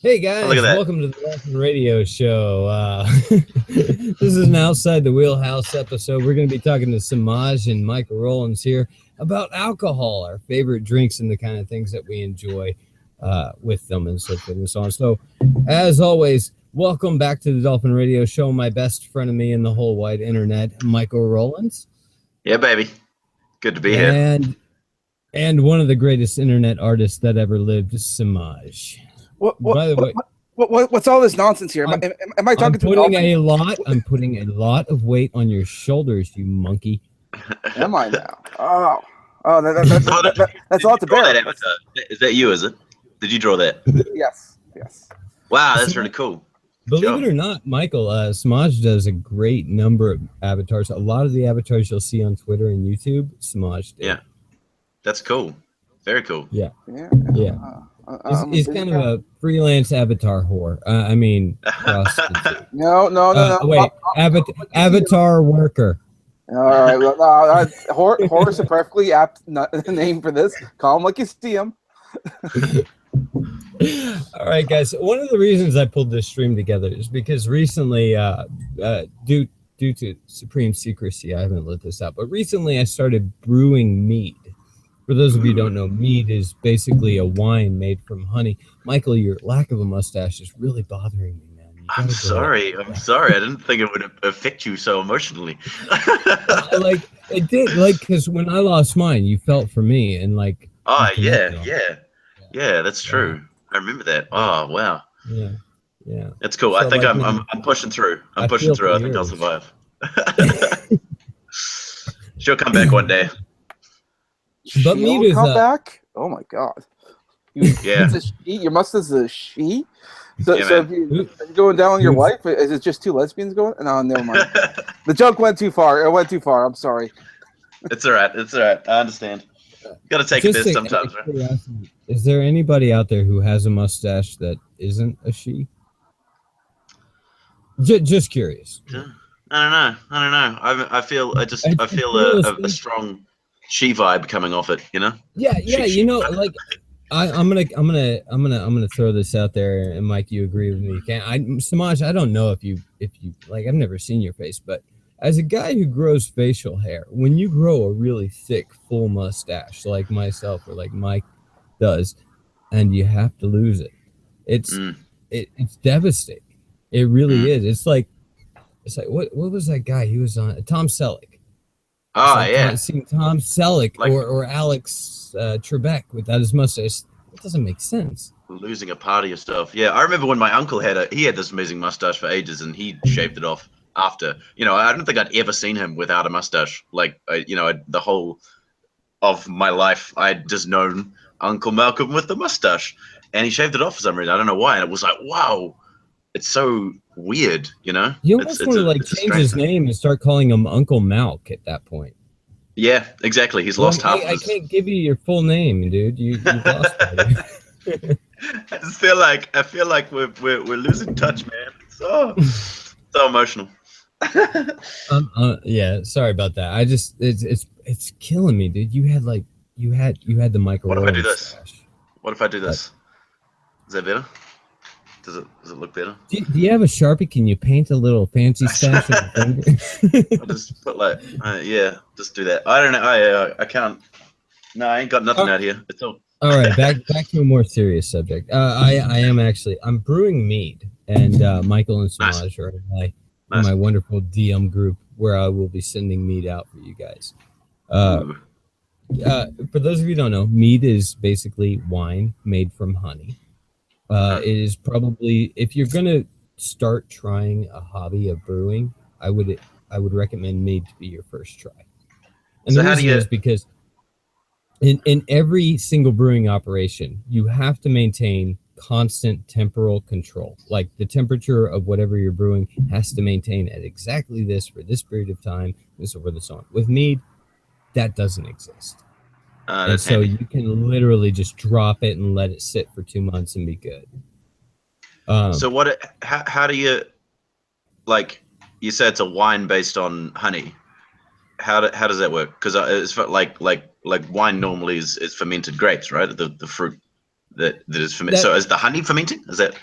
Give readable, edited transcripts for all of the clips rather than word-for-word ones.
Hey guys, welcome to the Dolphin Radio Show. This is an Outside the Wheelhouse episode. We're going to be talking to Samaj and Michael Rowlands here about alcohol, our favorite drinks, and the kind of things that we enjoy with them and so forth and so on. So, as always, welcome back to the Dolphin Radio Show. My best friend of me in the whole wide internet, Michael Rowlands. Yeah, baby. Good to be here. And one of the greatest internet artists that ever lived, Samaj. By the way, what's all this nonsense here? Am I talking to I'm putting a lot of weight on your shoulders, you monkey. Am I now? That's a lot to bear. Is that you? Is it? Did you draw that? Yes. Wow, that's really cool. Believe it or not, Michael, Samaj does a great number of avatars. A lot of the avatars you'll see on Twitter and YouTube, Samaj did. Yeah, that's cool. Very cool. Yeah. He's kind of a freelance avatar whore. Prostitute. No. Wait, avatar worker. All right. Well, whore is a perfectly apt name for this. Call him like you see him. All right, guys. One of the reasons I pulled this stream together is because recently, due to supreme secrecy, I haven't let this out, but recently I started brewing mead. For those of you who don't know, mead is basically a wine made from honey. Michael, your lack of a mustache is really bothering me, man. I'm sorry. I didn't think it would affect you so emotionally. It did. Because when I lost mine, you felt for me, and like. Oh yeah, that's true. I remember that. Oh wow. Yeah. That's cool. So I think I'm pushing through. I'm pushing through. I think I'll survive. She'll come back one day. But mead is back. Oh my god. Your mustache is a she. So if you're going down on your wife, is it just two lesbians going? No, never mind. The joke went too far. It went too far. I'm sorry. It's all right. I understand. Got to take this sometimes, right? Is there anybody out there who has a mustache that isn't a she? Just curious. I don't know. I feel a strong she vibe coming off it, you know? Yeah. I'm gonna throw this out there, and Mike, you agree with me? Samaj, I don't know if you like. I've never seen your face, but as a guy who grows facial hair, when you grow a really thick, full mustache like myself or like Mike does, and you have to lose it, it's devastating. It really is. It's like what was that guy? He was on Tom Selleck. Seeing Tom Selleck or Alex Trebek without his mustache, it doesn't make sense. Losing a part of your stuff. Yeah, I remember when my uncle had this amazing mustache for ages, and he shaved it off after. I don't think I'd ever seen him without a mustache. The whole of my life, I'd just known Uncle Malcolm with the mustache, and he shaved it off for some reason. I don't know why, and it was like, wow, it's so weird, You almost want to change his name and start calling him Uncle Malk at that point. Yeah, exactly. He's lost half. I can't give you your full name, dude. You lost it. I just feel like we're losing touch, man. It's so emotional. Yeah, sorry about that. I just it's killing me, dude. You had the Michael. What if I do this? What if I do this? Is that better? Does it look better? Do you have a Sharpie? Can you paint a little fancy stash on your finger? I'll just put just do that. I don't know. I can't. No, I ain't got nothing out here. It's all. All right, back to a more serious subject. I'm brewing mead, and Michael and Samaj are in my wonderful DM group where I will be sending mead out for you guys. For those of you who don't know, mead is basically wine made from honey. It is probably, if you're gonna start trying a hobby of brewing, I would recommend mead to be your first try. And the reason is because in every single brewing operation, you have to maintain constant temporal control. Like the temperature of whatever you're brewing has to maintain at exactly this for this period of time, and so forth and so on. With mead, that doesn't exist. And so you can literally just drop it and let it sit for 2 months and be good. So how do you, like you said, it's a wine based on honey. How does that work? Because it's like wine normally is fermented grapes, right? The fruit that is fermented. So is the honey fermenting? Is that?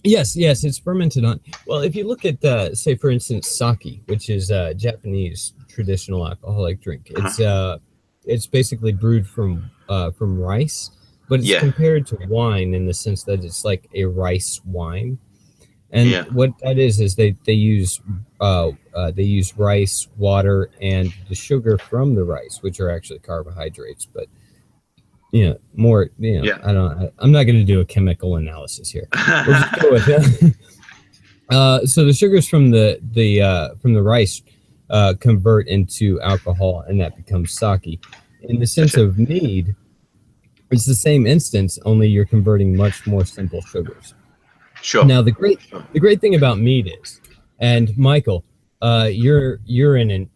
Yes, it's fermented on. Well, if you look at, say, for instance, sake, which is a Japanese traditional alcoholic drink, it's basically brewed from rice, but it's compared to wine in the sense that it's like a rice wine. And what that is they use rice, water, and the sugar from the rice, which are actually carbohydrates, but. I'm not going to do a chemical analysis here. We'll just go with that. So the sugars from the rice convert into alcohol, and that becomes sake. In the sense of mead, it's the same instance, only you're converting much more simple sugars. Sure. Now the great thing about mead is, and Michael, you're in an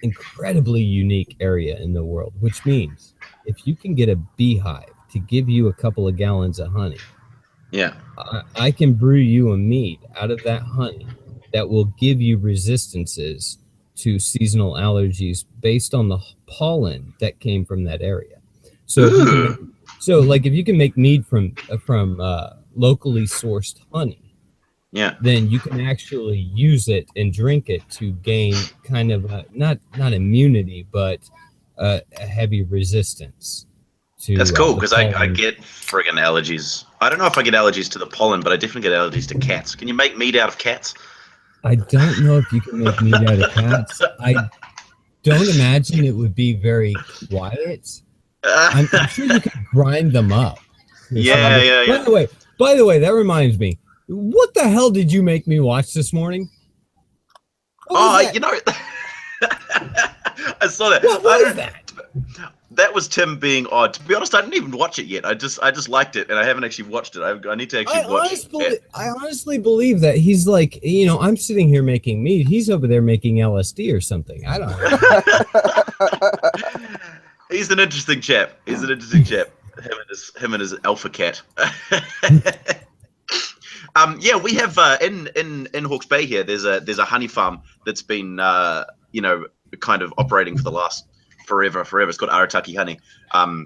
incredibly unique area in the world, which means if you can get a beehive to give you a couple of gallons of honey, I can brew you a mead out of that honey that will give you resistances to seasonal allergies based on the pollen that came from that area. So if you can make mead from locally sourced honey, then you can actually use it and drink it to gain kind of not immunity, but a heavy resistance to. That's cool because I get friggin' allergies. I don't know if I get allergies to the pollen, but I definitely get allergies to cats. Can you make mead out of cats? I don't know if you can make mead out of cats. I don't imagine it would be very quiet. I'm sure you could grind them up. Yeah. By the way, that reminds me. What the hell did you make me watch this morning? I saw that. What was that? That was Tim being odd. To be honest, I didn't even watch it yet. I just liked it, and I haven't actually watched it. I need to actually watch it. I honestly believe that he's like, I'm sitting here making mead. He's over there making LSD or something. I don't know. He's an interesting chap. Him and his alpha cat. We have in Hawke's Bay here. There's a honey farm that's been kind of operating for the last forever. It's called Arataki Honey, so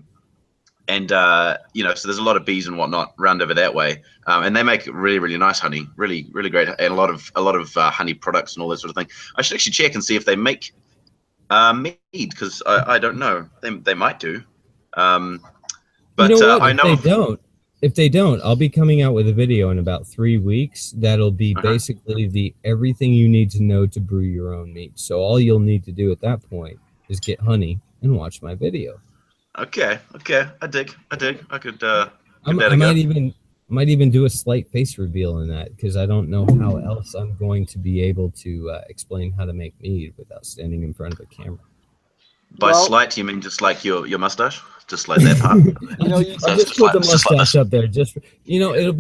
there's a lot of bees and whatnot around over that way, and they make really, really nice honey, really, really great, and a lot of honey products and all that sort of thing. I should actually check and see if they make mead, because I don't know. They might do, but I know if they don't, I'll be coming out with a video in about 3 weeks. That'll be basically the everything you need to know to brew your own mead. So all you'll need to do at that point is get honey and watch my video. Okay. I dig. I could. I might even do a slight face reveal in that, because I don't know how else I'm going to be able to explain how to make mead without standing in front of a camera. By slight, you mean just like your mustache? Just like that part? I'll just put the mustache up there. It'll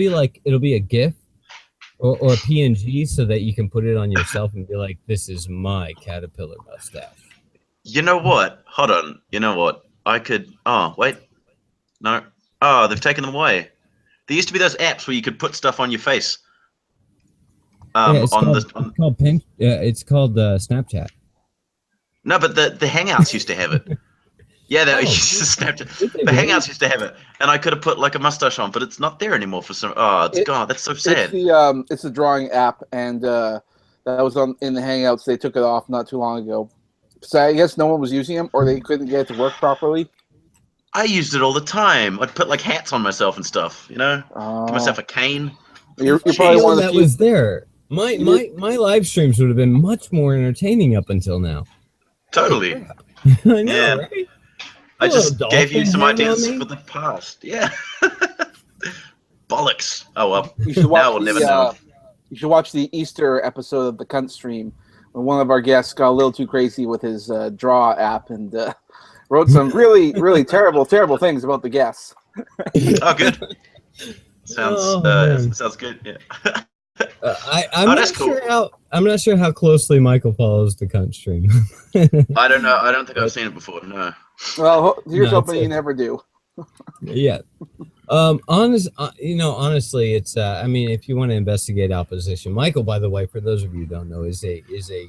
be a GIF or a PNG so that you can put it on yourself and be like, this is my caterpillar mustache. You know what? Hold on. You know what? I could... Oh, wait. No. Oh, they've taken them away. There used to be those apps where you could put stuff on your face. It's called Snapchat. No, but the Hangouts used to have it. Yeah, the Hangouts used to have it, and I could have put like a mustache on, but it's not there anymore for some. Oh, it's gone. That's so sad. It's the drawing app, and that was in the Hangouts. They took it off not too long ago, so I guess no one was using them, or they couldn't get it to work properly. I used it all the time. I'd put like hats on myself and stuff. Give myself a cane. You're probably one of the that was there. My live streams would have been much more entertaining up until now. Totally. I know, right? I just gave you some ideas for the past. Yeah. Bollocks. Oh, well. Now we'll never know. You should watch the Easter episode of the Cunt Stream when one of our guests got a little too crazy with his draw app and wrote some really, really terrible things about the guests. Oh, good. Sounds good. Yeah. I'm not sure how closely Michael follows the Cunt Stream. I don't know. I don't think I've seen it before. No. Well, here's hoping you never do. Yeah. Honestly, it's. If you want to investigate opposition, Michael, by the way, for those of you who don't know, is a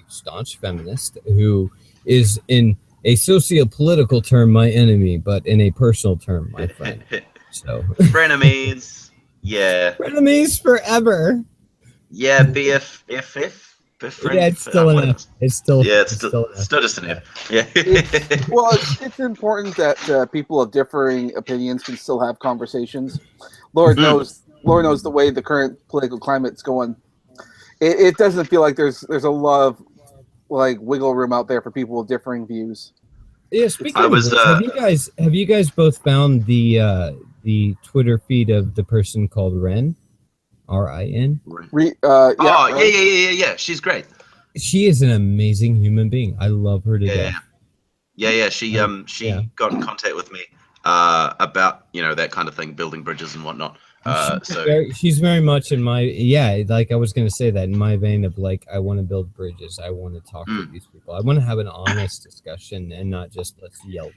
staunch feminist who is, in a socio-political term, my enemy, but in a personal term, my friend. So frenemies. Yeah. frenemies forever. Yeah, BFF. Yeah, it's still an F. It's still still just an F. Yeah. It's important that people of differing opinions can still have conversations. Lord knows the way the current political climate's going. It doesn't feel like there's a lot of like wiggle room out there for people with differing views. Yeah, speaking of this, have you guys both found the Twitter feed of the person called Ren? RIN? Yeah. She's great. She is an amazing human being. I love her to death. Yeah. She got in contact with me about that kind of thing, building bridges and whatnot. She's very much in my like I was going to say that in my vein of like I want to build bridges. I want to talk to these people. I want to have an honest discussion and not just let's yell.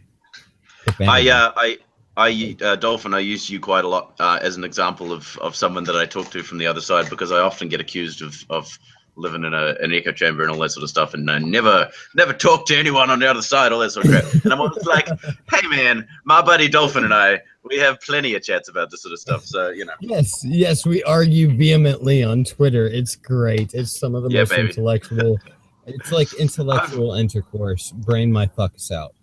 Dolphin, I use you quite a lot as an example of someone that I talk to from the other side, because I often get accused of living in an echo chamber and all that sort of stuff, and I never talk to anyone on the other side, all that sort of crap. And I'm always like, hey man, my buddy Dolphin and I, we have plenty of chats about this sort of stuff. So Yes, we argue vehemently on Twitter. It's great. It's some of the most intellectual. It's like intellectual intercourse. Brain my fucks out.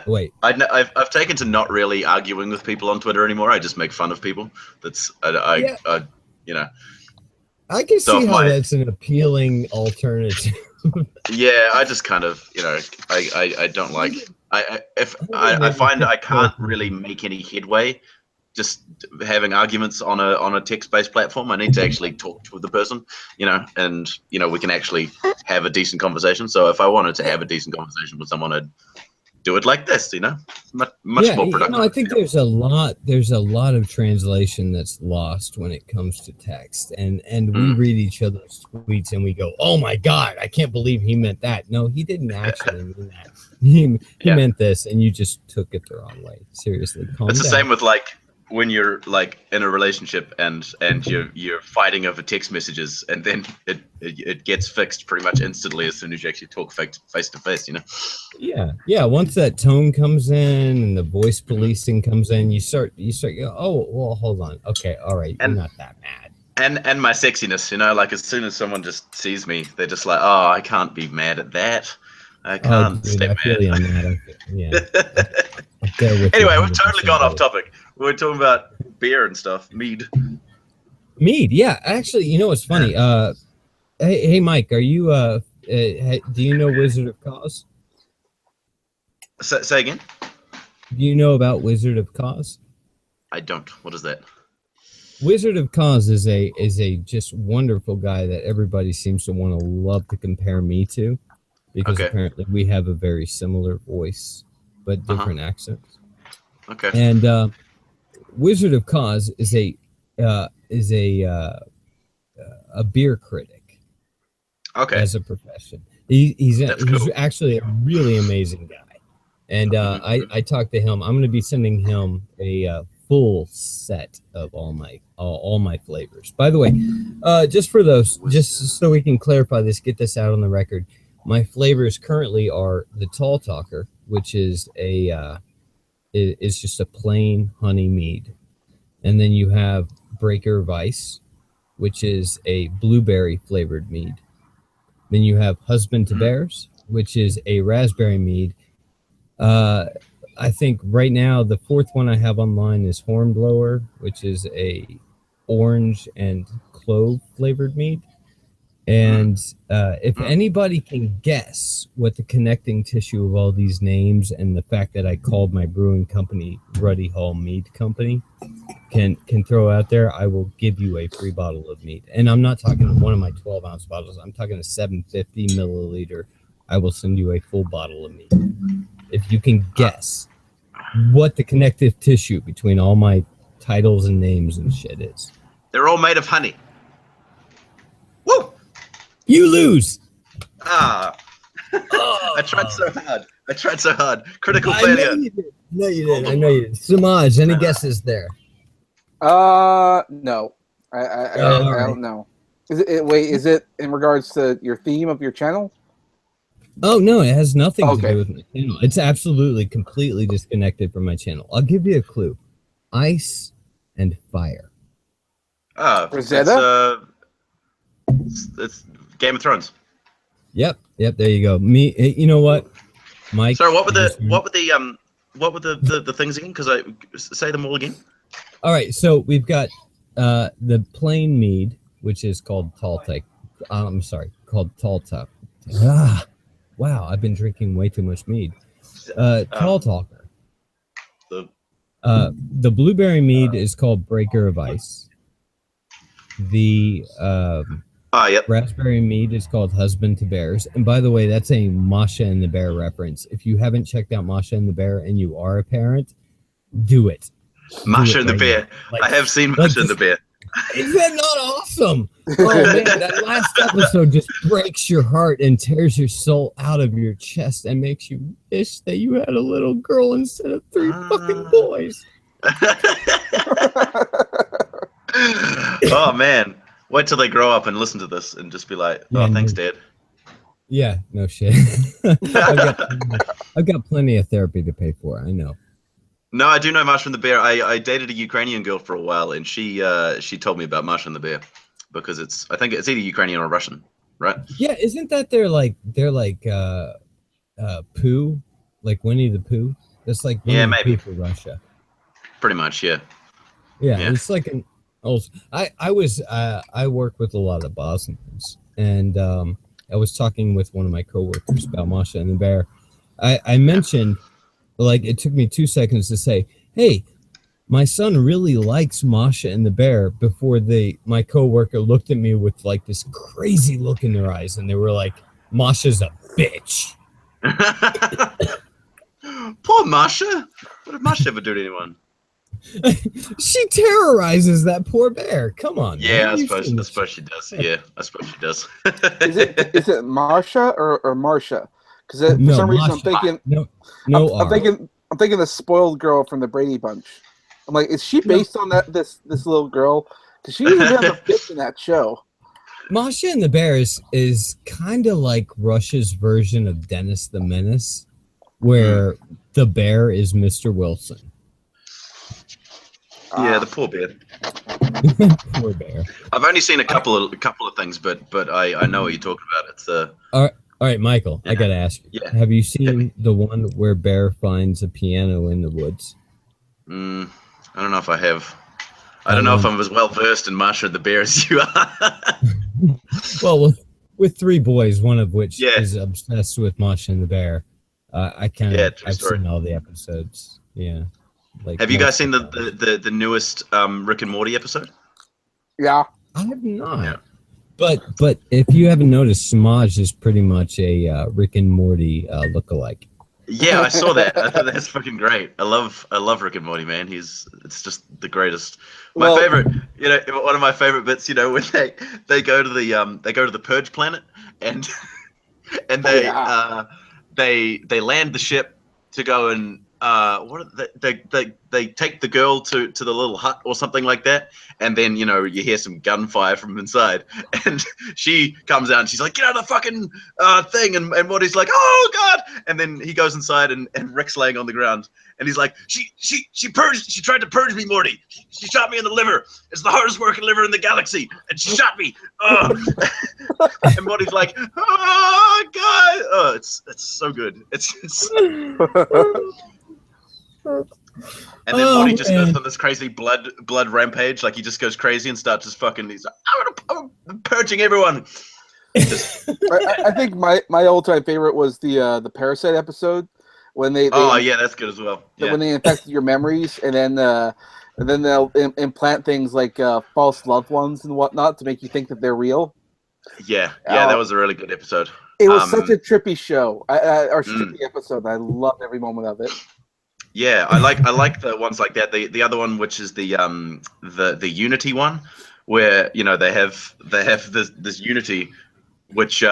Wait, I've taken to not really arguing with people on Twitter anymore. I just make fun of people. That's I can see how that's an appealing alternative. Yeah, I just kind of I don't like I find I can't really make any headway just having arguments on a text-based platform. I need to actually talk to the person, and we can actually have a decent conversation. So if I wanted to have a decent conversation with someone, I'd do it like this, much more productive. I think there's a lot of translation that's lost when it comes to text, and we read each other's tweets and we go, oh my god, I can't believe he meant that. No, he didn't actually mean that. He meant this, and you just took it the wrong way. Seriously, calm it's down. The same with like when you're like in a relationship and you're fighting over text messages, and then it gets fixed pretty much instantly as soon as you actually talk face to face. Yeah. Once that tone comes in and the voice policing comes in, you start go, oh well, hold on, okay, all right, you're not that mad. And my sexiness, like as soon as someone just sees me, they're just like, oh, I can't be mad at that. I can't stay mad. Anyway, we've totally gone off topic. We were talking about beer and stuff. Mead, yeah. Actually, what's funny? Hey, Mike, are you? Do you know Wizard of Cause? Say again. Do you know about Wizard of Cause? I don't. What is that? Wizard of Cause is a just wonderful guy that everybody seems to want to love to compare me to, because apparently we have a very similar voice but different accents. Okay. And Wizard of Cause is a beer critic. Okay. As a profession, he's actually a really amazing guy, and I talked to him. I'm going to be sending him a full set of all my flavors. By the way, just so we can clarify this, get this out on the record. My flavors currently are the Tall Talker, which is is just a plain honey mead. And then you have Breaker Vice, which is a blueberry flavored mead. Then you have Husband to Bears, which is a raspberry mead. I think right now the fourth one I have online is Hornblower, which is a orange and clove flavored mead. And if anybody can guess what the connecting tissue of all these names and the fact that I called my brewing company Ruddy Hall Mead Company can throw out there, I will give you a free bottle of mead. And I'm not talking one of my 12-ounce bottles. I'm talking a 750 milliliter. I will send you a full bottle of mead. If you can guess what the connective tissue between all my titles and names and shit is. They're all made of honey. Woo! You lose. I tried so hard. Critical failure. No, you didn't. I know you did. Samaj, any guesses there? No. I don't know. Is it in regards to your theme of your channel? Oh, no, it has nothing to do with my channel. It's absolutely, completely disconnected from my channel. I'll give you a clue. Ice and fire. Rosetta? It's Game of Thrones. Yep. There you go. You know what, Mike? Sorry, what were the things again? Because I say them all again. All right, so we've got the plain mead, which is called Taltek. I'm sorry, called Taltek. Wow, I've been drinking way too much mead. Tall Talker. The blueberry mead is called Breaker of Ice. The raspberry mead is called Husband to Bears. And by the way, that's a Masha and the Bear reference. If you haven't checked out Masha and the Bear and you are a parent, do it. Masha and the Bear. I have seen Masha and the Bear. Is that not awesome? Oh man, that last episode just breaks your heart and tears your soul out of your chest and makes you wish that you had a little girl instead of 3 fucking boys. Oh man, wait till they grow up and listen to this and just be like, "Oh, thanks, Dad." Yeah, no shit. I've got plenty of therapy to pay for. I know. No, I do know Masha and the Bear. I dated a Ukrainian girl for a while, and she told me about Masha and the Bear because I think it's either Ukrainian or Russian, right? Yeah, isn't that they're like Pooh, like Winnie the Pooh? That's like Winnie the Pooh for Russia. Pretty much, yeah. Yeah, it's like an old. I work with a lot of Bosnians, and I was talking with one of my coworkers about Masha and the Bear. I mentioned. Like, it took me 2 seconds to say, hey, my son really likes Masha and the Bear before my coworker looked at me with like this crazy look in their eyes and they were like, Masha's a bitch. Poor Masha. What did Masha ever do to anyone? She terrorizes that poor bear. Come on. Yeah, I suppose she does. Yeah, I suppose she does. Is it Marsha or Marsha? Because for some reason I'm thinking I'm thinking the spoiled girl from the Brady Bunch. I'm like, is she based on this little girl? Because she used to be on the bitch in that show. Masha and the Bear is kind of like Russia's version of Dennis the Menace, where the bear is Mr. Wilson. Yeah, the poor bear. Poor bear. I've only seen a couple of things, but I know what you're talking about. It's All right, Michael, I gotta ask you. Yeah. Have you seen the one where Bear finds a piano in the woods? I don't know if I have. I don't know if I'm as well versed in Masha and the Bear as you are. Well, with 3 boys, one of which is obsessed with Masha and the Bear. I've seen all the episodes. Yeah. Like, have you guys seen the newest Rick and Morty episode? Yeah. I have not. Yeah. But if you haven't noticed, Samaj is pretty much a Rick and Morty lookalike. Yeah, I saw that. I thought that's fucking great. I love Rick and Morty, man. It's just the greatest. My favorite, one of my favorite bits, when they go to the Purge planet and they land the ship to go and they take the girl to the little hut or something like that, and then you hear some gunfire from inside, and she comes out and she's like, get out of the fucking thing, and Morty's like, oh god, and then he goes inside and Rick's laying on the ground and he's like, she tried to purge me, Morty. She shot me in the liver. It's the hardest working liver in the galaxy, and she shot me. And Morty's like, oh god, it's so good. It's and then Morty just goes on this crazy blood rampage. Like, he just goes crazy and starts just fucking. He's like, I'm purging everyone. I think my all-time favorite was the Parasite episode when they that's good as well. Yeah. When they infect your memories and then they'll implant things like false loved ones and whatnot to make you think that they're real. Yeah, that was a really good episode. It was such a trippy show, or trippy episode. I loved every moment of it. Yeah, I like the ones like that. The other one, which is the Unity one, where they have this Unity, which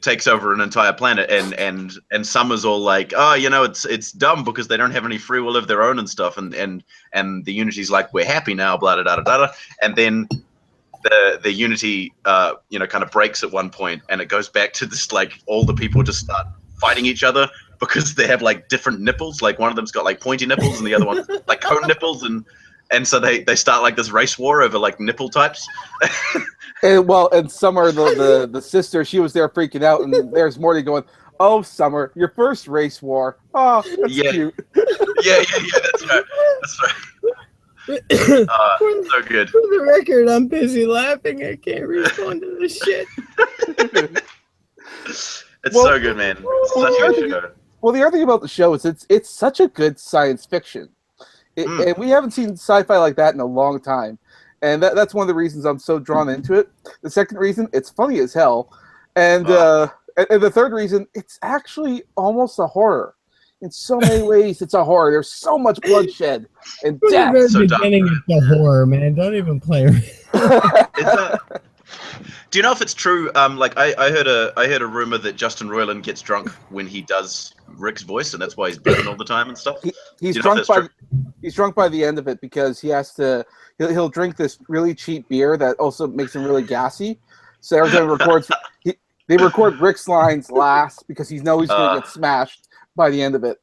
takes over an entire planet, and Summer's all like, oh, it's dumb because they don't have any free will of their own and stuff, and the Unity's like, we're happy now, blah da da da da, and then the Unity kind of breaks at one point, and it goes back to this, like, all the people just start fighting each other because they have like different nipples. Like one of them's got like pointy nipples and the other one like cone nipples, and so they start like this race war over like nipple types. And Summer, the sister, she was there freaking out, and there's Morty going, "Oh, Summer, your first race war. Oh, that's cute." Yeah, that's right. So good. For the record, I'm busy laughing. I can't respond to this shit. It's so good, man. It's such a good show. Well, the other thing about the show is it's such a good science fiction. And we haven't seen sci-fi like that in a long time. And that's one of the reasons I'm so drawn into it. The second reason, it's funny as hell. And the third reason, it's actually almost a horror. In so many ways, it's a horror. There's so much bloodshed and death. So beginning of the horror, man. Don't even play. Do you know if it's true? Like I heard a rumor that Justin Roiland gets drunk when he does Rick's voice, and that's why he's burping all the time and stuff. He's drunk by the end of it because he has to. He'll drink this really cheap beer that also makes him really gassy. So every time he records, they record Rick's lines last because he knows he's going to get smashed by the end of it.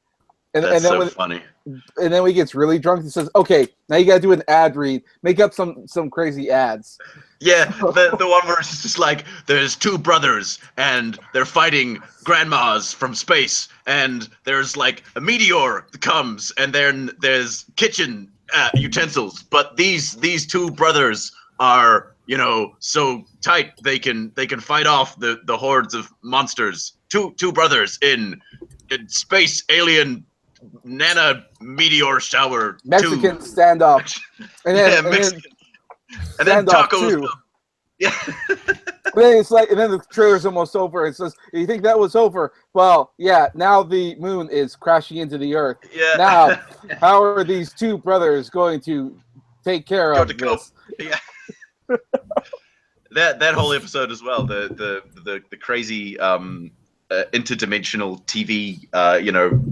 And then so funny. And then when he gets really drunk, he says, "Okay, now you got to do an ad read. Make up some crazy ads." Yeah, the one where it's just like, there's two brothers, and they're fighting grandmas from space, and there's like a meteor that comes, and then there's kitchen utensils, but these two brothers are, so tight they can fight off the hordes of monsters. Two brothers in space alien nana meteor shower. Mexican standoff. And then, and then tacos. Too. Yeah. And then the trailer's almost over. It says, "You think that was over? Well, yeah. Now the moon is crashing into the earth. Yeah. Now, how are these two brothers going to take care of this?" Yeah. that whole episode as well. The crazy interdimensional TV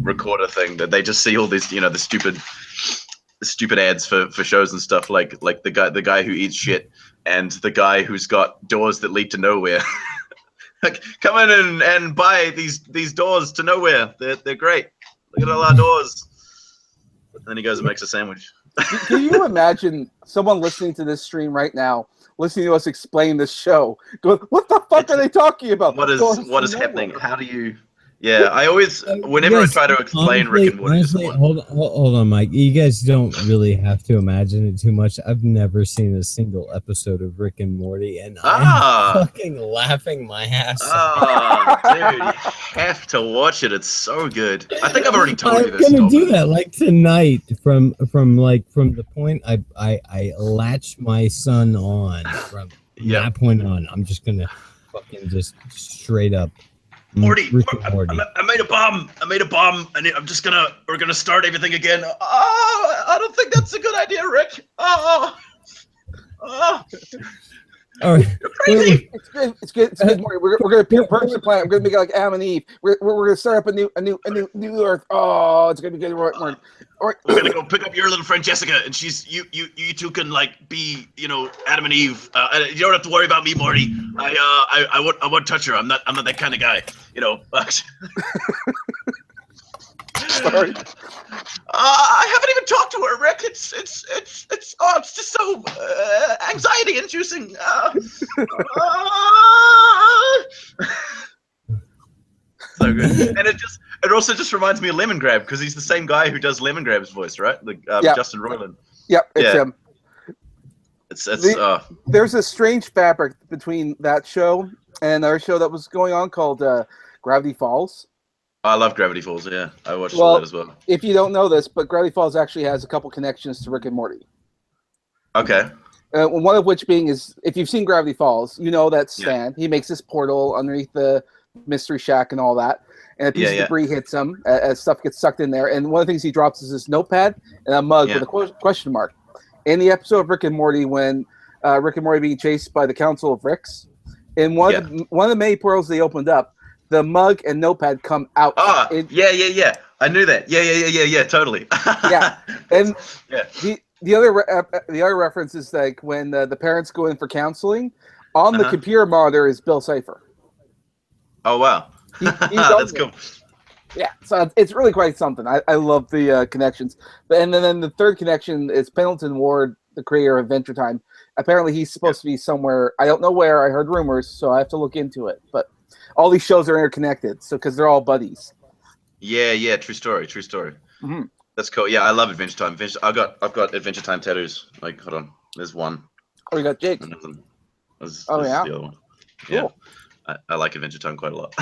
recorder thing that they just see all these the stupid ads for shows and stuff, like the guy who eats shit and the guy who's got doors that lead to nowhere. Like, come in and buy these doors to nowhere. They're great. Look at all our doors. And then he goes and makes a sandwich. Can you imagine someone listening to this stream right now, listening to us explain this show, going, "What the fuck are they talking about? What is happening? How do you?" Yeah, I always, whenever I try to explain Rick and Morty, honestly, hold on, Mike. You guys don't really have to imagine it too much. I've never seen a single episode of Rick and Morty, and I'm fucking laughing my ass off. Dude, you have to watch it. It's so good. I think I've already told you this. I'm gonna do that like tonight. From the point I latch my son on from that point on. I'm just gonna fucking just straight up. Morty, I made a bomb, and we're gonna start everything again. Oh, I don't think that's a good idea, Rick. Oh. All right. You're crazy. It's good, Morty. We're gonna purge the planet. We're gonna make it like Adam and Eve. We're gonna start up a new Earth. Oh, it's gonna be good, Morty. All right. We're gonna go pick up your little friend Jessica, and you two can like be Adam and Eve. You don't have to worry about me, Morty. I won't touch her. I'm not that kind of guy. Sorry. I haven't even talked to her, Rick. It's just so anxiety inducing. So good, and it also just reminds me of Lemon Grab because he's the same guy who does Lemon Grab's voice, right? Justin Roiland. Yep, it's him. There's a strange fabric between that show and our show that was going on called Gravity Falls. I love Gravity Falls. Yeah, I watched that as well. If you don't know this, but Gravity Falls actually has a couple connections to Rick and Morty. Okay. One of which being is, if you've seen Gravity Falls, you know that Stan. He makes this portal underneath the Mystery Shack and all that, and a piece of debris hits him as stuff gets sucked in there. And one of the things he drops is this notepad and a mug with a question mark. In the episode of Rick and Morty, when Rick and Morty being chased by the Council of Ricks, in one of the many portals they opened up, the mug and notepad come out. Yeah. I knew that. Yeah, totally. Yeah, and the other reference is like when the parents go in for counseling, on the computer monitor is Bill Cipher. Oh wow, he's that's cool. Yeah, so it's really quite something. I love the connections. And then the third connection is Pendleton Ward, the creator of Adventure Time. Apparently, he's supposed to be somewhere. I don't know where. I heard rumors, so I have to look into it. But all these shows are interconnected, so because they're all buddies. Yeah. True story. Mm-hmm. That's cool. Yeah, I love Adventure Time. I've got Adventure Time tattoos. Like, hold on. There's one. Oh, you got Jake. This yeah. is the other one. Cool. Yeah. I like Adventure Time quite a lot.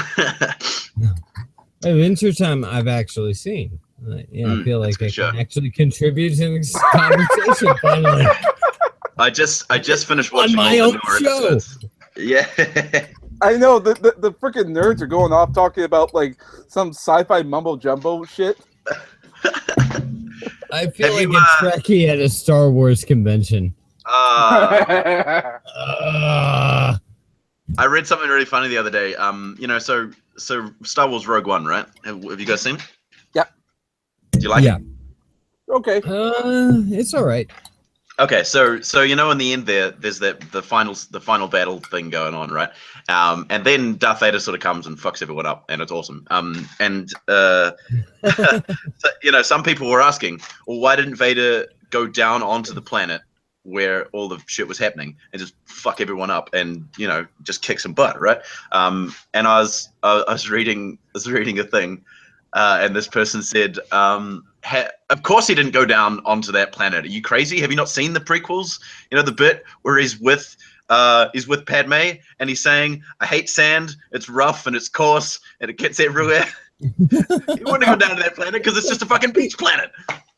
Adventure Time I've actually seen. I feel like I can actually contribute to this conversation finally. I just finished watching on my own show. Episodes. Yeah. I know the freaking nerds are going off talking about like some sci-fi mumbo jumbo shit. I feel like a Trekkie at a Star Wars convention. I read something really funny the other day. So Star Wars Rogue One, right? Have you guys seen it? Yep. Do you like it? Okay. It's all right. Okay, so in the end there's the final battle thing going on, right? And then Darth Vader sort of comes and fucks everyone up, and it's awesome. So, some people were asking, well, why didn't Vader go down onto the planet where all the shit was happening and just fuck everyone up and just kick some butt, right? And I was reading a thing, and this person said, of course he didn't go down onto that planet. Are you crazy? Have you not seen the prequels? The bit where he's with Padme and he's saying, I hate sand, it's rough and it's coarse and it gets everywhere. You wouldn't go down to that planet because it's just a fucking beach planet.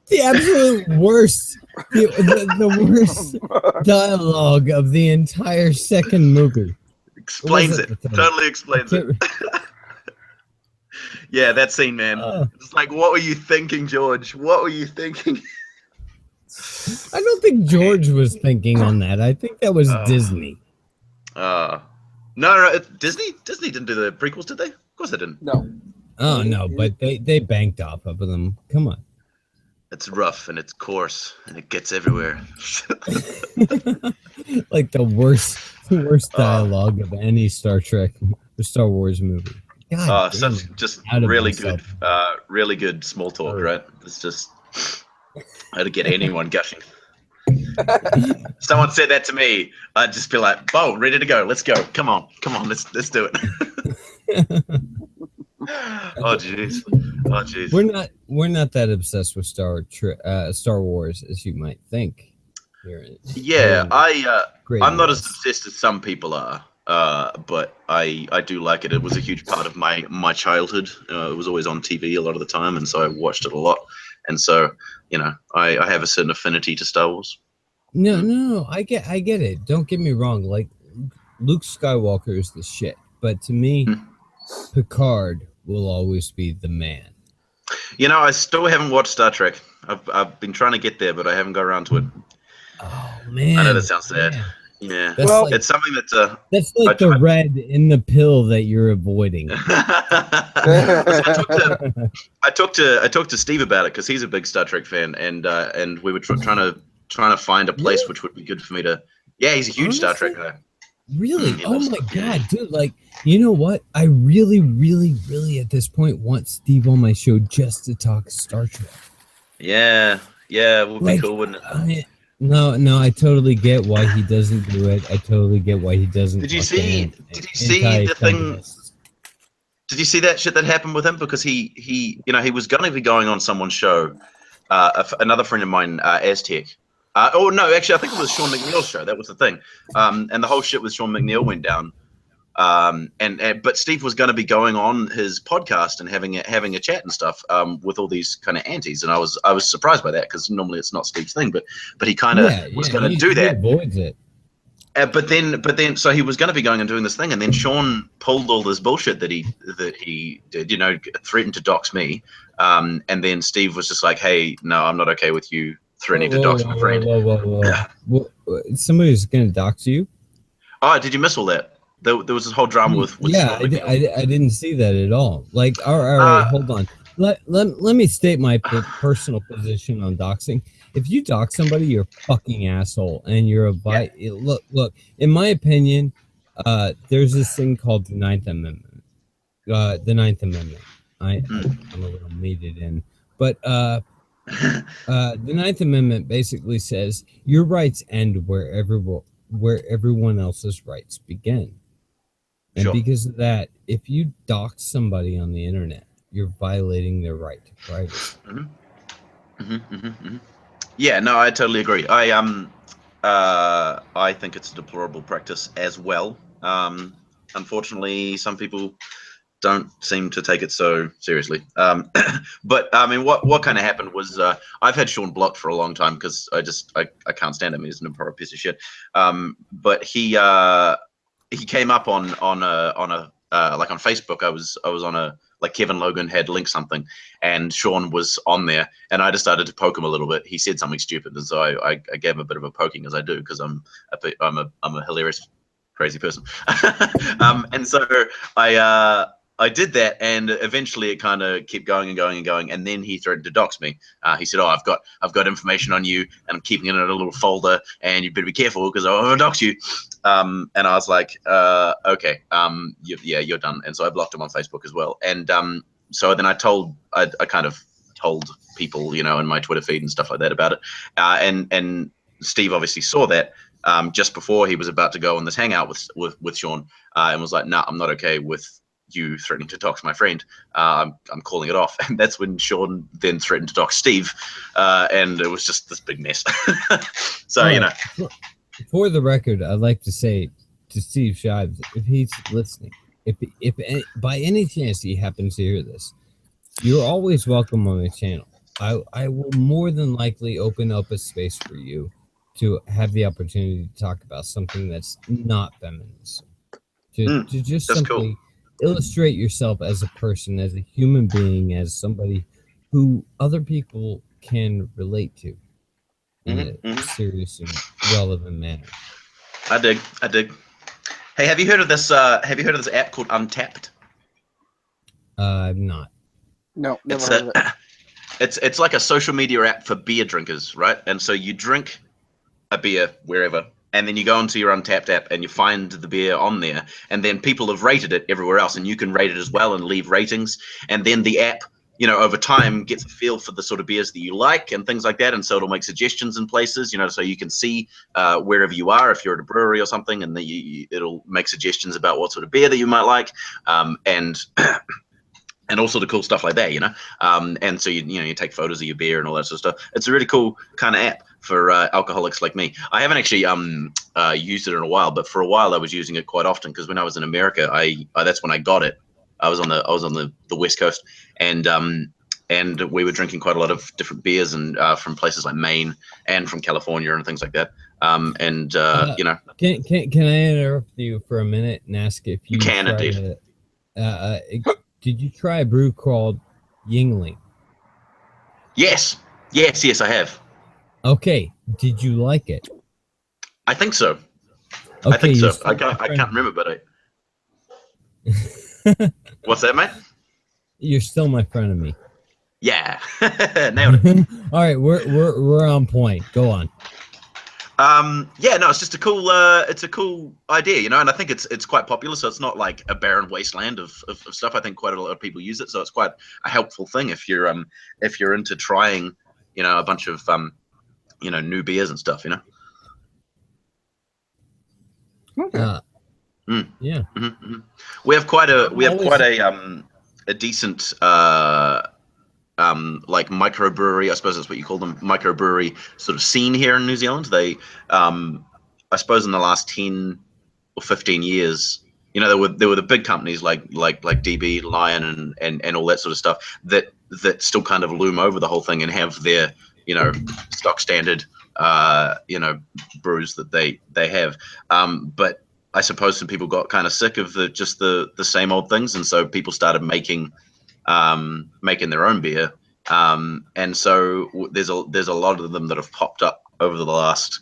The absolute worst, the worst dialogue of the entire second movie. Explains it. Totally explains it. Yeah, that scene, man. It's like, what were you thinking, George? What were you thinking? I don't think George was thinking on that. I think that was Disney. No, Disney didn't do the prequels, did they? Of course they didn't. No. Oh, no, but they banked off of them. Come on. It's rough and it's coarse and it gets everywhere. Like the worst dialogue of any Star Trek or Star Wars movie. God, just really good small talk, right? It's just how to get anyone gushing. Someone said that to me, I'd just be like, "Bo, ready to go. Let's go. Come on, let's do it." Oh jeez. We're not that obsessed with Star Wars as you might think. I'm not as obsessed as some people are. But I do like it. It was a huge part of my childhood. It was always on TV a lot of the time, and so I watched it a lot. And so, I have a certain affinity to Star Wars. No, I get it. Don't get me wrong. Like, Luke Skywalker is the shit, but to me, Picard will always be the man. I still haven't watched Star Trek. I've been trying to get there, but I haven't got around to it. Oh man, I know that sounds sad. Man. Yeah, it's something that's like the red in the pill that you're avoiding. I talked to Steve about it because he's a big Star Trek fan, and we were trying to find a place which would be good for me to. Yeah, he's a huge Star Trek guy. Really? Oh my god, dude! Like, you know what? I really, really, really at this point want Steve on my show just to talk Star Trek. Yeah, it would be cool, wouldn't it? No, I totally get why he doesn't do it. I totally get why he doesn't. Did you see the thing? Did you see that shit that happened with him? Because he was going to be going on someone's show. Another friend of mine, Aztec. No, actually, I think it was Sean McNeil's show. That was the thing. And the whole shit with Sean McNeil went down. But Steve was going to be going on his podcast and having a chat and stuff with all these kind of antis, and I was surprised by that because normally it's not Steve's thing, but he kind of was going to do that. He avoids it. But then, so he was going to be going and doing this thing, and then Sean pulled all this bullshit that he did, threatened to dox me, and then Steve was just like, "Hey, no, I'm not okay with you threatening to dox my friend." Whoa. Somebody's going to dox you? Oh, did you miss all that? There was this whole drama with yeah, I didn't see that at all. Like, all right, hold on. Let me state my personal position on doxing. If you dox somebody, you're a fucking asshole, and you're look. In my opinion, there's this thing called the Ninth Amendment. I'm a little meated in, but the Ninth Amendment basically says your rights end where everyone else's rights begin. And Sure. because of that, if you dox somebody on the internet, you're violating their right to privacy. Yeah, no, I totally agree. I think it's a deplorable practice as well. Unfortunately, some people don't seem to take it so seriously. But I mean, what kind of happened was I've had Sean blocked for a long time because I can't stand him. He's an improper piece of shit. But he came up on a like on Facebook. I was on a, like, Kevin Logan had linked something, and Sean was on there, and I decided to poke him a little bit. He said something stupid, and so I gave him a bit of a poking, as I do, because I'm a hilarious, crazy person. And so I did that, and eventually it kind of kept going and going and going, and then he threatened to dox me. He said, "Oh, I've got information on you, and I'm keeping it in a little folder, and you better be careful because I'll dox you." And I was like, "Okay, you're done." And so I blocked him on Facebook as well. And so then I kind of told people, in my Twitter feed and stuff like that about it. And Steve obviously saw that just before he was about to go on this hangout with Sean, and was like, "Nah, I'm not okay with you threatening to dox my friend. I'm calling it off." And that's when Sean then threatened to dox Steve, and it was just this big mess. So For the record, I'd like to say to Steve Shives, if he's listening, if by any chance he happens to hear this, you're always welcome on the channel. I will more than likely open up a space for you to have the opportunity to talk about something that's not feminist. To just simply illustrate yourself as a person, as a human being, as somebody who other people can relate to in a serious and relevant manner. I dig. Hey, have you heard of this app called Untapped? I've not. No, never heard of it. It's like a social media app for beer drinkers, right? And so you drink a beer wherever, and then you go onto your Untapped app and you find the beer on there, and then people have rated it everywhere else, and you can rate it as well and leave ratings. And then the app, over time gets a feel for the sort of beers that you like and things like that. And so it'll make suggestions in places, so you can see wherever you are, if you're at a brewery or something, and it'll make suggestions about what sort of beer that you might like. And all sort of cool stuff like that, and so you take photos of your beer and all that sort of stuff. It's a really cool kind of app for alcoholics like me. I haven't actually used it in a while, but for a while I was using it quite often, because when I was in America, that's when I got it. I was on the West Coast, and we were drinking quite a lot of different beers, and from places like Maine and from California and things like that. Can I interrupt you for a minute and ask if you can indeed. Did you try a brew called Yingling? Yes, I have. Okay, did you like it? I think so. Okay, I think so. I can't remember, but What's that, mate? You're still my frenemy. Yeah, nailed it. All right, we're on point. Go on. It's just a cool idea, and I think it's quite popular, so it's not like a barren wasteland of stuff. I think quite a lot of people use it, so it's quite a helpful thing if you're into trying, a bunch of new beers and stuff, Okay. Yeah. Mm-hmm. We have quite a decent like microbrewery, I suppose that's what you call them, microbrewery sort of scene here in New Zealand. They, I suppose in the last 10 or 15 years, there were the big companies like DB, Lion, and all that sort of stuff that still kind of loom over the whole thing and have their, stock standard, brews that they have. But I suppose some people got kind of sick of the same old things, and so people started making their own beer, and so there's a lot of them that have popped up over the last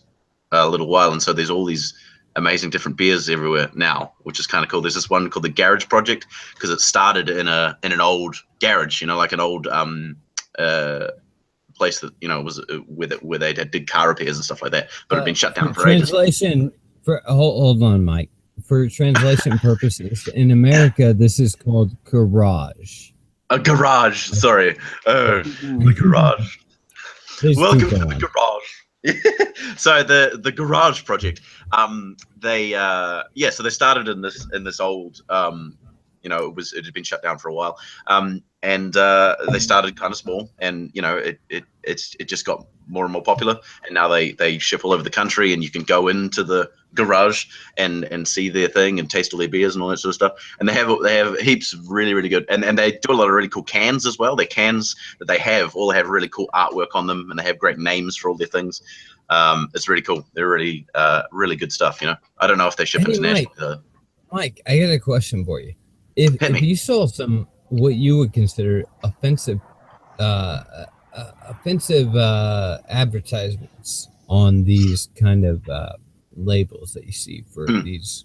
little while, and so there's all these amazing different beers everywhere now, which is kind of cool. There's this one called the Garage Project, because it started in an old garage, like an old place that was where they did car repairs and stuff like that, but it had been shut down for ages. Translation for hold on, Mike. For translation purposes, in America, this is called garage. A garage. Sorry. The garage. Please Welcome keep to the garage. So the garage project. So they started in this old. It had been shut down for a while. And they started kind of small, and it just got more and more popular, and now they ship all over the country, and you can go into the garage and see their thing and taste all their beers and all that sort of stuff. And they have heaps of really, really good, and they do a lot of really cool cans as well. Their cans that they have all have really cool artwork on them, and they have great names for all their things. It's really cool. They're really really good stuff. I don't know if they ship internationally though. Mike, I got a question for you. If you saw some what you would consider offensive advertisements on these kind of labels that you see for these,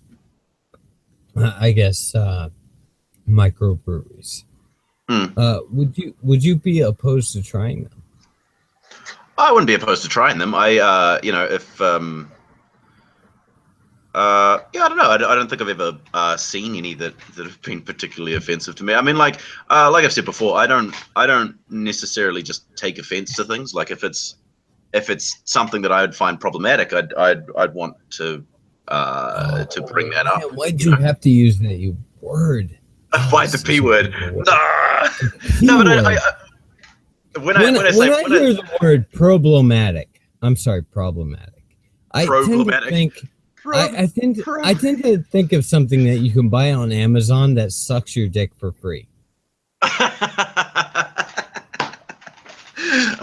I guess, microbreweries, would you be opposed to trying them? I wouldn't be opposed to trying them. I don't know. I don't think I've ever seen any that have been particularly offensive to me. I mean, like I've said before, I don't necessarily just take offense to things. Like if it's something that I would find problematic, I'd want to bring that up. Man, why'd you have to use that word? Find the P word. No, but when I hear the word problematic, I'm sorry, problematic. I tend to think of something that you can buy on Amazon that sucks your dick for free.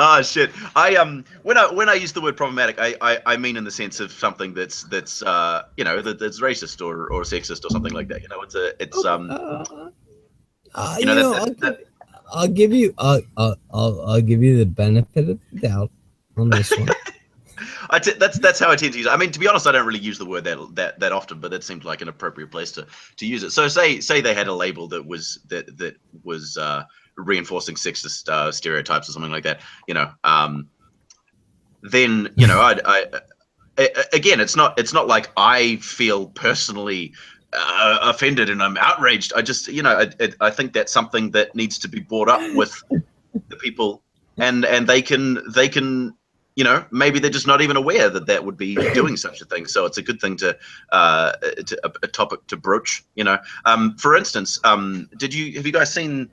Oh shit! When I use the word problematic, I mean in the sense of something that's that's racist or sexist or something like that. I'll give you the benefit of the doubt on this one. That's how I tend to use it. I mean, to be honest, I don't really use the word that often, but that seemed like an appropriate place to use it. So say they had a label that was reinforcing sexist stereotypes or something like that, then again, it's not like I feel personally offended and I'm outraged. I just I think that's something that needs to be brought up with the people, and they can maybe they're just not even aware that would be doing such a thing. So it's a good thing to a topic to broach. For instance, have you guys seen?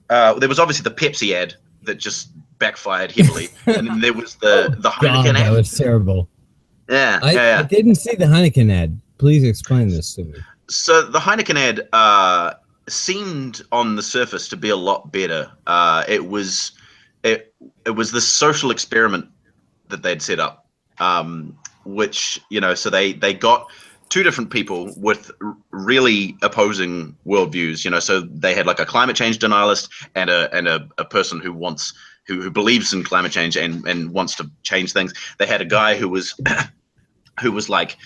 There was obviously the Pepsi ad that just backfired heavily, and then there was the Heineken ad. That was terrible. Yeah, I didn't see the Heineken ad. Please explain this to me. So the Heineken ad seemed on the surface to be a lot better. It was this social experiment that they'd set up, which so they got two different people with really opposing worldviews. So they had like a climate change denialist and a person who believes in climate change and wants to change things. They had a guy who was like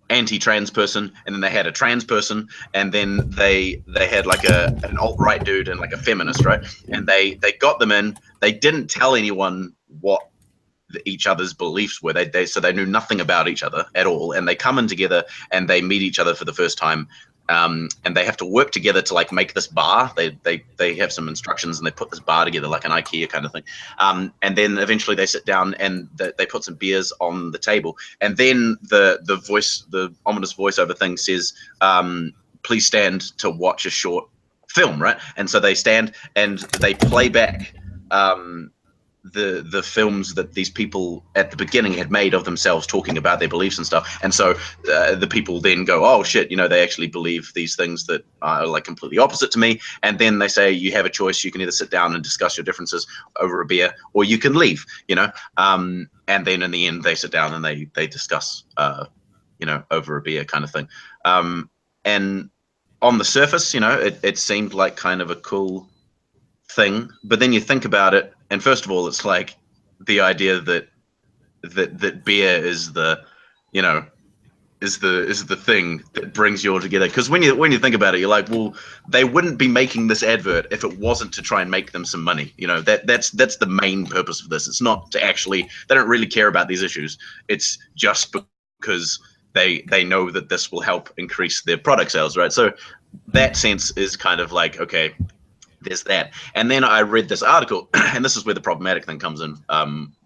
anti-trans person, and then they had a trans person, and then they had like an alt-right dude and like a feminist, right? And they got them in. They didn't tell anyone what each other's beliefs were. So they knew nothing about each other at all, and they come in together and they meet each other for the first time, and they have to work together to like make this bar. They have some instructions and they put this bar together like an IKEA kind of thing, and then eventually they sit down and they put some beers on the table, and then the ominous voiceover thing says, please stand to watch a short film, right? And so they stand and they play back the films that these people at the beginning had made of themselves talking about their beliefs and stuff. And so the people then go, oh shit, they actually believe these things that are like completely opposite to me. And then they say, you have a choice. You can either sit down and discuss your differences over a beer, or you can leave, and then in the end they sit down and they discuss, over a beer kind of thing. And on the surface, it seemed like kind of a cool thing, but then you think about it, and first of all, it's like the idea that beer is the thing that brings you all together. Because when you think about it, you're like, well, they wouldn't be making this advert if it wasn't to try and make them some money. That's the main purpose of this. It's not to actually, they don't really care about these issues. It's just because they know that this will help increase their product sales, right? So that sense is kind of like, okay, there's that. And then I read this article, and this is where the problematic thing comes in.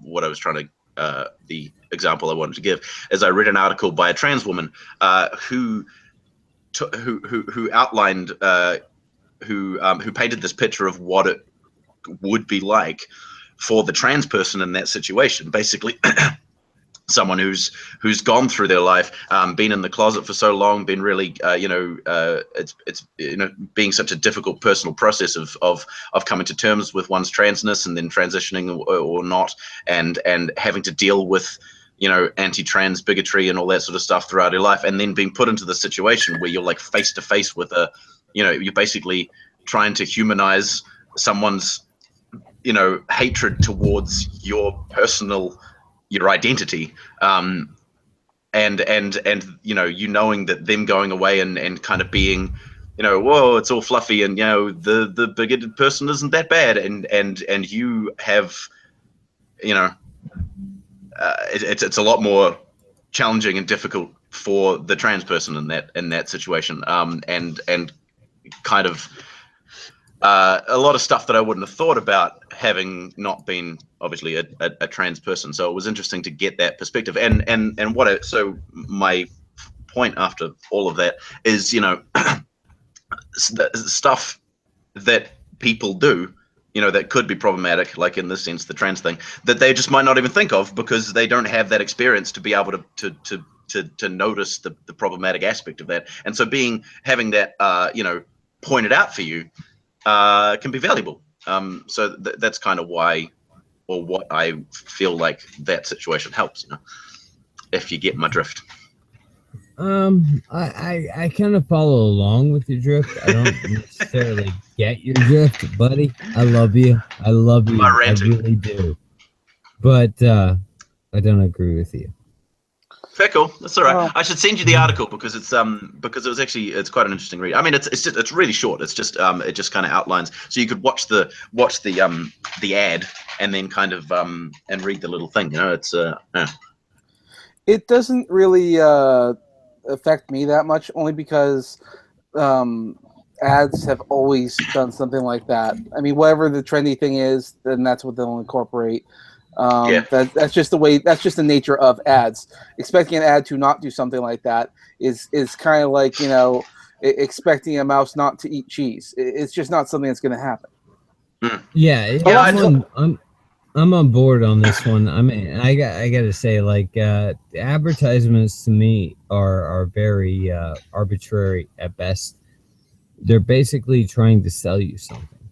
What I was trying to, the example I wanted to give is I read an article by a trans woman who outlined, who painted this picture of what it would be like for the trans person in that situation. Basically, someone who's gone through their life, been in the closet for so long, been really, it's being such a difficult personal process of coming to terms with one's transness and then transitioning or not, and having to deal with, anti-trans bigotry and all that sort of stuff throughout your life, and then being put into the situation where you're like face to face with you're basically trying to humanize someone's, hatred towards your identity, and knowing that them going away and kind of being, whoa, it's all fluffy, and the bigoted person isn't that bad, and you have, it's a lot more challenging and difficult for the trans person in that situation, and kind of a lot of stuff that I wouldn't have thought about having not been obviously a trans person. So it was interesting to get that perspective. And so my point after all of that is, stuff that people do, that could be problematic, like in this sense, the trans thing, that they just might not even think of because they don't have that experience to be able to notice the problematic aspect of that. And so having that, pointed out for you, can be valuable. So that's kind of why, or what I feel like that situation helps, if you get my drift. I kind of follow along with your drift. I don't necessarily get your drift, buddy. I love you. I really do. But I don't agree with you. Fair, cool. That's all right. I should send you the article because it's it's quite an interesting read. I mean, it's really short. It's just it just kind of outlines, so you could watch the ad and then kind of and read the little thing. It's It doesn't really affect me that much, only because ads have always done something like that. I mean, whatever the trendy thing is, then that's what they'll incorporate. That's just the way. That's just the nature of ads. Expecting an ad to not do something like that is kind of like expecting a mouse not to eat cheese. It's just not something that's going to happen. Yeah, I'm on board on this one. I mean, I got to say, like, advertisements to me are very arbitrary at best. They're basically trying to sell you something.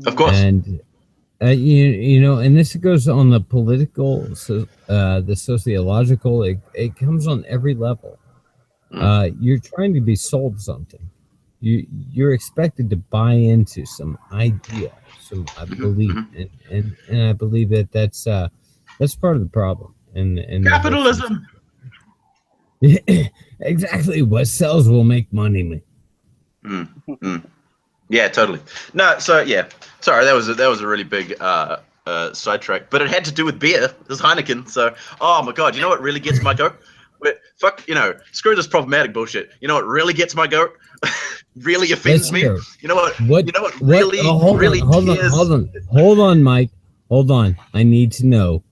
Of course. And and this goes on the political, the sociological. It comes on every level. You're trying to be sold something. You're expected to buy into some idea, some belief, and I believe that's part of the problem. And capitalism. Exactly. What sells will make money. Yeah, totally. No, so yeah. Sorry, that was a really big sidetrack, but it had to do with beer. It was Heineken. So, oh my god, you know what really gets my goat? Screw this problematic bullshit. You know what really gets my goat? Really offends me. You know what? Really, Hold on, Mike. Hold on. I need to know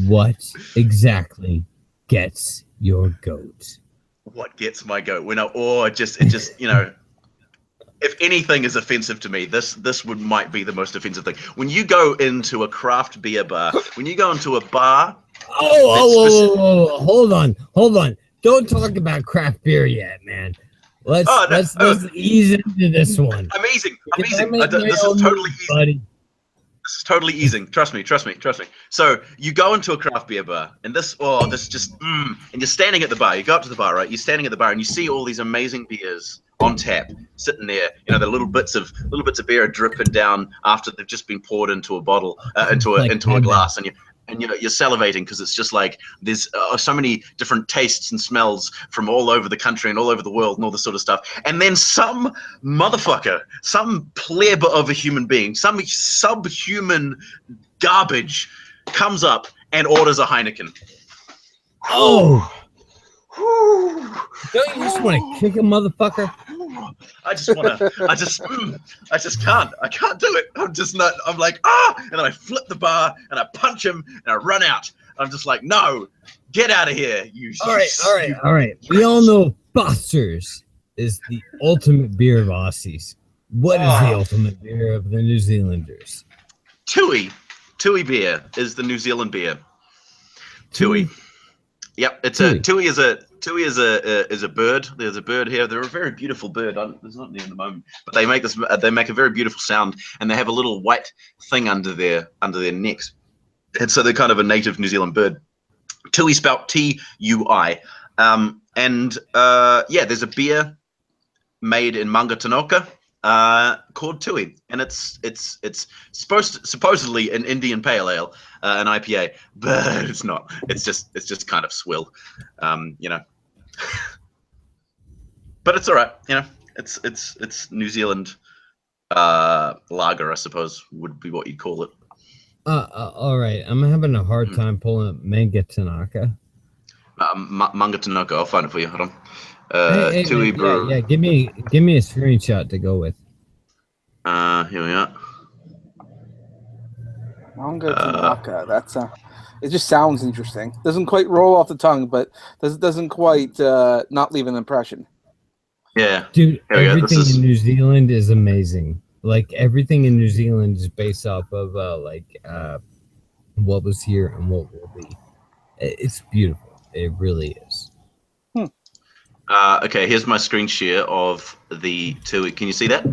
what exactly gets your goat. What gets my goat? It just if anything is offensive to me, this might be the most offensive thing. When you go into a craft beer bar, when you go into a bar. Hold on. Don't talk about craft beer yet, man. Let's ease into this one. I'm easing. This is totally easy. Buddy. This is totally easing. Trust me. So you go into a craft beer bar, and and you're standing at the bar. You go up to the bar, right? You're standing at the bar, and you see all these amazing beers on tap, sitting there. The little bits of beer are dripping down after they've just been poured into a bottle, into a glass, and you're salivating because it's just like there's so many different tastes and smells from all over the country and all over the world and all this sort of stuff. And then some motherfucker, some pleb of a human being, some subhuman garbage comes up and orders a Heineken. Oh. Don't you just want to kick a motherfucker? I just can't. I can't do it. I'm just not. I'm like, and then I flip the bar and I punch him and I run out. I'm just like, no, get out of here, you. All right. We all know Foster's is the ultimate beer of Aussies. What is the ultimate beer of the New Zealanders? Tui beer is the New Zealand beer. Tui. Yep, it's Tui. Tui is a bird. There's a bird here. They're a very beautiful bird. There's not near the moment, but they make this. They make a very beautiful sound, and they have a little white thing under their necks, and so they're kind of a native New Zealand bird. Tui, spelt T-U-I, there's a beer made in Mangatanoka called Tui, and it's supposedly an Indian pale ale, an IPA, but it's not. It's just kind of swill, but it's all right. It's New Zealand lager, I suppose, would be what you'd call it. All right, I'm having a hard time pulling up Mangatanoka. Mangatanoka, I'll find it for you. Hold on. Tui brew. Yeah. Give me a screenshot to go with. Here we are. Mangatanoka. That's it. Just sounds interesting. Doesn't quite roll off the tongue, but doesn't quite not leave an impression. Yeah, dude. Everything in New Zealand is amazing. Like everything in New Zealand is based off of what was here and what will be. It's beautiful. It really is. Okay, here's my screen share of the Tui. Can you see that?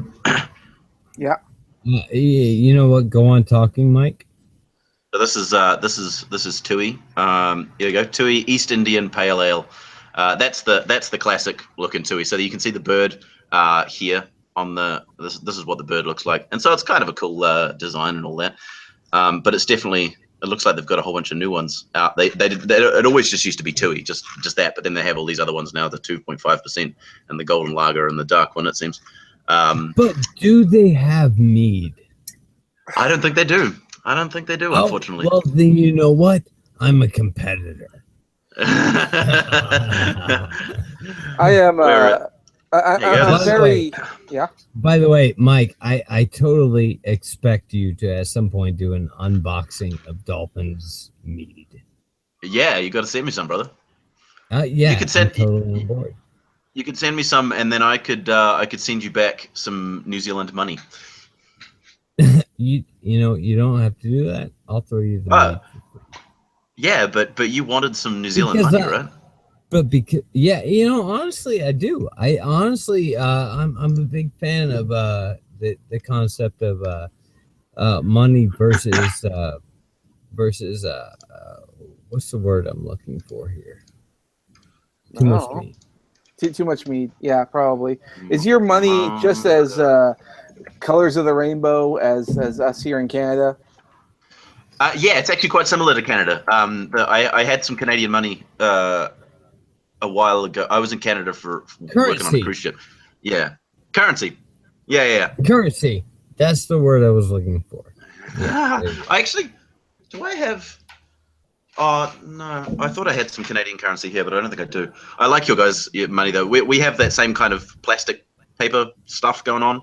Yeah. You know what? Go on talking, Mike. So this is Tui. Here you go. Tui East Indian Pale Ale. That's the classic looking Tui. So you can see the bird here on the. This is what the bird looks like, and so it's kind of a cool design and all that. But it's definitely. It looks like they've got a whole bunch of new ones out. It always just used to be Tui, just that. But then they have all these other ones now, the 2.5% and the Golden Lager and the dark one, it seems. But do they have mead? I don't think they do. Unfortunately. Well, then you know what? I'm a competitor. I am. I'm very. Yeah. By the way, Mike, I totally expect you to at some point do an unboxing of Dolphin's mead. Yeah, you got to send me some, brother. Yeah, you could send. I'm totally on board. You could send me some, and then I could send you back some New Zealand money. You don't have to do that. I'll throw you the mead. Yeah, but you wanted some New Zealand money, right? But honestly, I do. I'm a big fan of the concept of money versus what's the word I'm looking for here? Too much meat. Too much meat. Yeah, probably. Is your money just as colors of the rainbow as us here in Canada? Yeah, it's actually quite similar to Canada. I had some Canadian money a while ago. I was in Canada for working on a cruise ship. Yeah, currency. Yeah. Currency. That's the word I was looking for. Yeah, do I have? No, I thought I had some Canadian currency here, but I don't think I do. I like your guys' money though. We have that same kind of plastic paper stuff going on.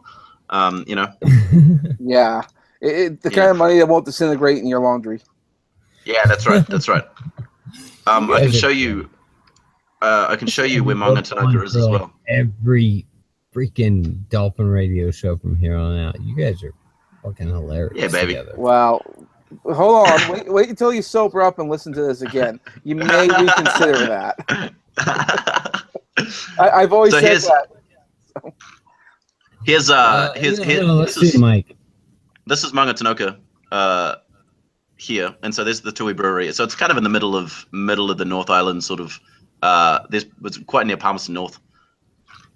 Yeah, the kind of money that won't disintegrate in your laundry. Yeah, that's right. I can show you. I can show you where Mangatanoka is as well. Every freaking Dolphin Radio show from here on out. You guys are fucking hilarious. Yeah, baby. Together. Wow. Hold on. Wait until you sober up and listen to this again. You may reconsider that. I've always said that. This is Mike. This is Mangatanoka here, and so there's the Tui Brewery. So it's kind of in the middle of the North Island, sort of. It's quite near Palmerston North,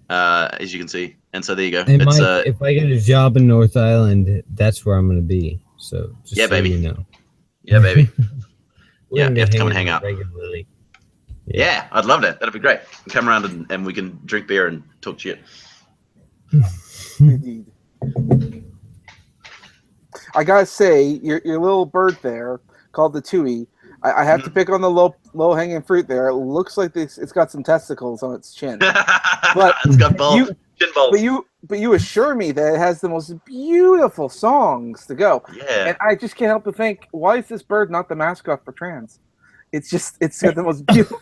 as you can see. And so there you go. Hey, Mike, if I get a job in North Island, that's where I'm going to be. So just baby. You know. Yeah, baby. Yeah, you have to come and hang out. Regularly. Yeah, I'd love that. That'd be great. Come around and we can drink beer and talk shit. Indeed. I gotta say, your little bird there called the Tui. I have to pick on the low hanging fruit there. It looks like it's got some testicles on its chin. But it's got both. Chin balls. But you assure me that it has the most beautiful songs to go. Yeah. And I just can't help but think, why is this bird not the mascot for trans? It's got the most beautiful.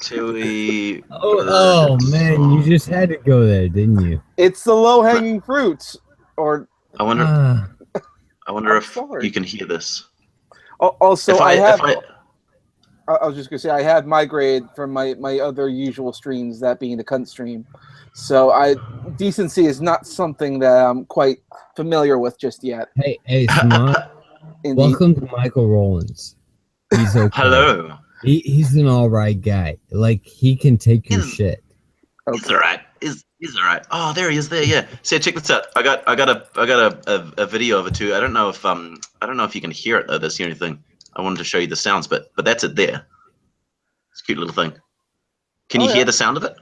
Tui. Oh man, you just had to go there, didn't you? It's the low-hanging fruits. Or I wonder. I wonder if you can hear this. Also, I was just gonna say I have migrated from my other usual streams, that being the cunt stream. So decency is not something that I'm quite familiar with just yet. Hey, Smart. Welcome to Michael Rowlands. He's okay. Hello. He's an all right guy. Like, he can take your shit. Okay. He's all right. He's all right. Oh, there he is. There, yeah. So check this out. I got a video of it too. I don't know if you can hear it though. That's the only thing. I wanted to show you the sounds, but that's it there. It's a cute little thing. Can you hear the sound of it?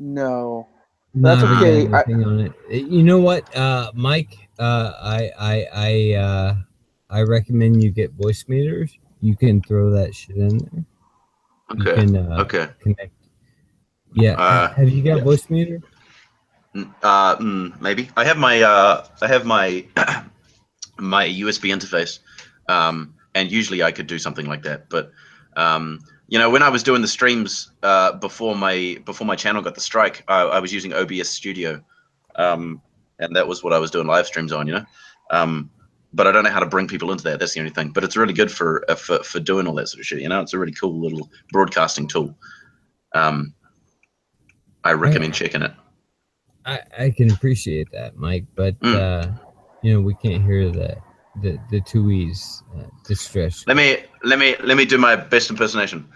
No. That's okay. On it. You know what, Mike? I recommend you get voice meters. You can throw that shit in there. Okay. You can, okay. Connect. Yeah. Have you got voice meter? Maybe. I have my my USB interface. And usually I could do something like that, but you know, when I was doing the streams before my channel got the strike, I was using OBS Studio, and that was what I was doing live streams on, you know. But I don't know how to bring people into that. That's the only thing. But it's really good for doing all that sort of shit. You know, it's a really cool little broadcasting tool. I recommend checking it. I can appreciate that, Mike, but you know, we can't hear the Tui's distress. Let me do my best impersonation.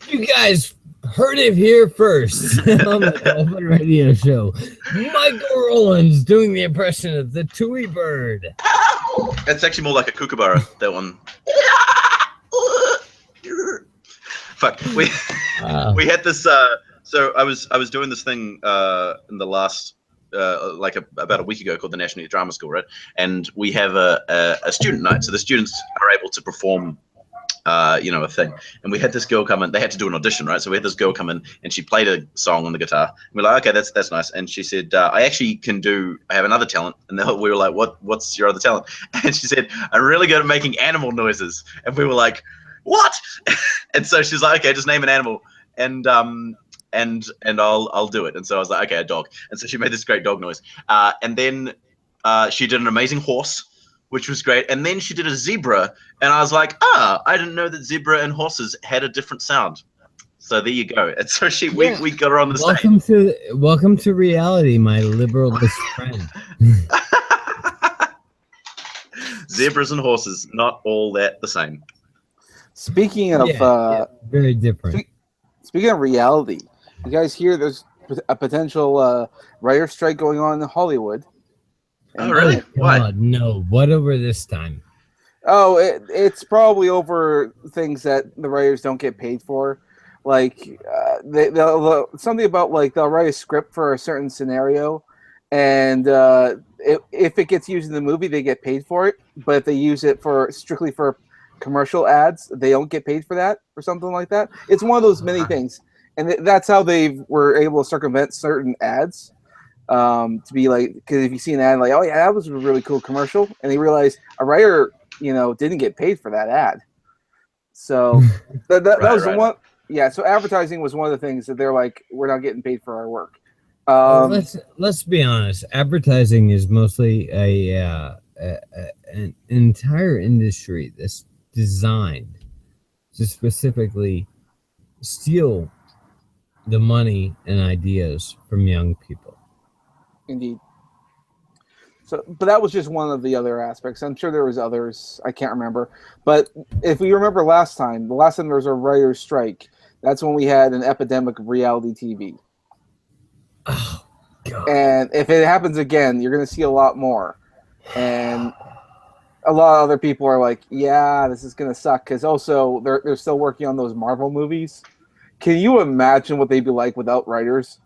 You guys heard it here first on the Dolphin Radio Show. Michael Rowlands doing the impression of the Tui bird. It's actually more like a kookaburra, that one. Fuck. We had this. So I was doing this thing in the last. About a week ago, called the National Youth Drama School, right? And we have a student night, so the students are able to perform, you know, a thing. And we had this girl come in. They had to do an audition, right? So we had this girl come in, and she played a song on the guitar. And we're like, okay, that's nice. And she said, I actually can do. I have another talent. And we were like, what's your other talent? And she said, I'm really good at making animal noises. And we were like, what? And so she's like, okay, just name an animal. And I'll do it. And so I was like, okay, a dog. And so she made this great dog noise. And then she did an amazing horse, which was great. And then she did a zebra. And I was like, I didn't know that zebra and horses had a different sound. So there you go. And so we got her on the stage. Welcome to reality, my liberalist friend. Zebras and horses, not all that the same. Speaking of very different. Speaking of reality, you guys hear there's a potential writer strike going on in Hollywood? Oh, really? Why? No. What over this time? Oh, it's probably over things that the writers don't get paid for. Like they'll something about like they'll write a script for a certain scenario, and if it gets used in the movie, they get paid for it. But if they use it strictly for commercial ads, they don't get paid for that or something like that. It's one of those many things. And that's how they were able to circumvent certain ads, to be like, because if you see an ad like, oh yeah, that was a really cool commercial, and they realize a writer, you know, didn't get paid for that ad. So that was the one. Yeah. So advertising was one of the things that they're like, we're not getting paid for our work. Let's be honest. Advertising is mostly an entire industry that's designed to specifically steal the money and ideas from young people. Indeed. So, but that was just one of the other aspects. I'm sure there was others. I can't remember. But if we remember the last time there was a writer's strike, that's when we had an epidemic of reality TV. Oh, God. And if it happens again, you're going to see a lot more. And a lot of other people are like, yeah, this is going to suck. Because also, they're still working on those Marvel movies. Can you imagine what they'd be like without writers?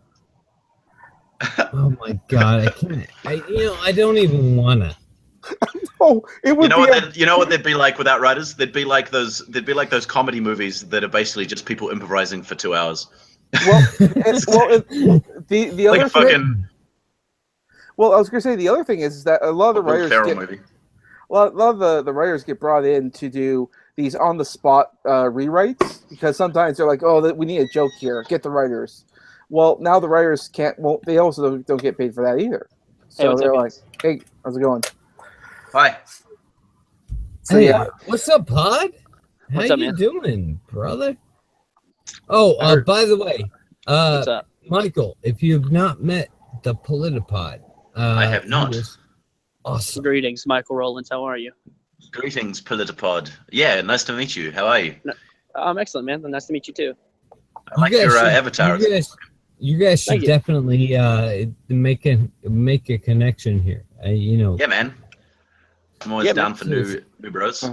Oh my God, I can't. I don't even wanna. Oh, it would You know what they'd be like without writers? They'd be like those comedy movies that are basically just people improvising for 2 hours. Well, the other like fucking. Well, I was gonna say the other thing is that a lot of the writers a lot of the writers get brought in to do these on the spot rewrites because sometimes they're like, oh, we need a joke here. Get the writers. Well, now the writers can't. Well, they also don't get paid for that either. So they're like, hey, how's it going? Hi. So, hey, what's up, Pod? How you doing, brother? Oh, by the way, what's up, Michael? If you've not met the Politipod, I have not. Awesome. Greetings, Michael Rowlands. How are you? Greetings, Politipod. Yeah, nice to meet you. How are you? I'm excellent, man. Nice to meet you too. I like your avatar. You guys should definitely make a connection here. Yeah, man. I'm always down for new bros.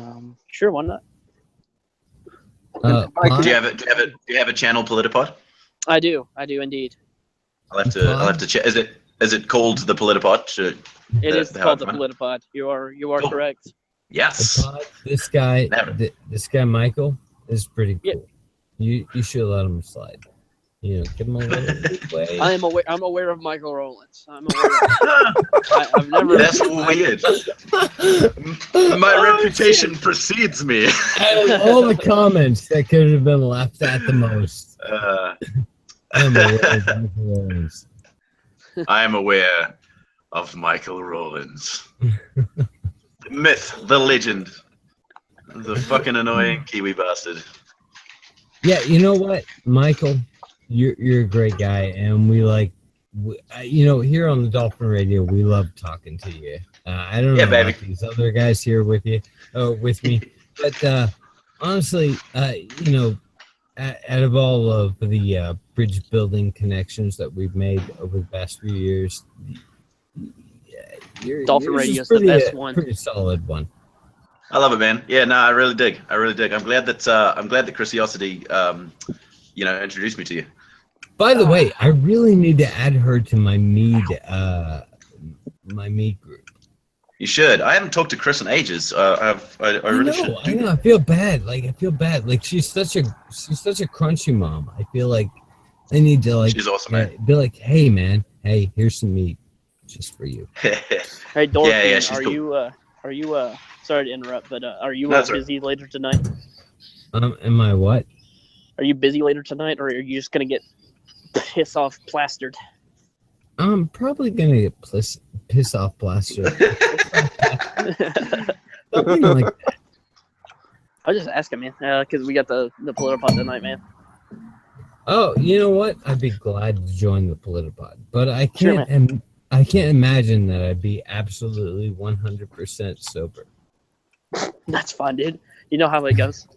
Sure, why not? Do you have a channel, Politipod? I do indeed. I'll have to check. Is it called the Politipod? It is called the Politipod. You are cool. Correct. Yes. This guy Michael is pretty cool. You should let him slide. Give him a little way. I'm aware of Michael Rowlands. I'm aware. I've never. That's weird. My reputation precedes me. All the comments that could have been laughed at the most. I'm aware of Michael Rowlands. I am aware of Michael Rowlands. The myth, the legend, the fucking annoying Kiwi bastard. Yeah, you know what, Michael? You're a great guy, and we here on the Dolphin Radio, we love talking to you. I don't know about these other guys here with me, but honestly, out of all of the bridge building connections that we've made over the past few years, Dolphin Radio is the best one. Pretty solid one. I love it, man. Yeah, no, I really dig. I'm glad that Chrisiosity, introduced me to you. By the way, I really need to add her to my Mead group. You should. I haven't talked to Chris in ages. I really should. I know. I feel bad. Like she's such a crunchy mom. I feel like I need to She's awesome, man. Be like, hey, man. Hey, here's some meat just for you. Hey, Dolphin. Yeah, are you sorry to interrupt, but are you busy later tonight? Am I what? Are you busy later tonight, or are you just gonna get piss off plastered? I'm probably gonna get piss off plastered. Something like that. I was just asking, man, because we got the Politipod tonight, man. Oh, you know what? I'd be glad to join the Politipod, but I can't. I can't imagine that I'd be absolutely 100% sober. That's fine, dude. You know how it goes.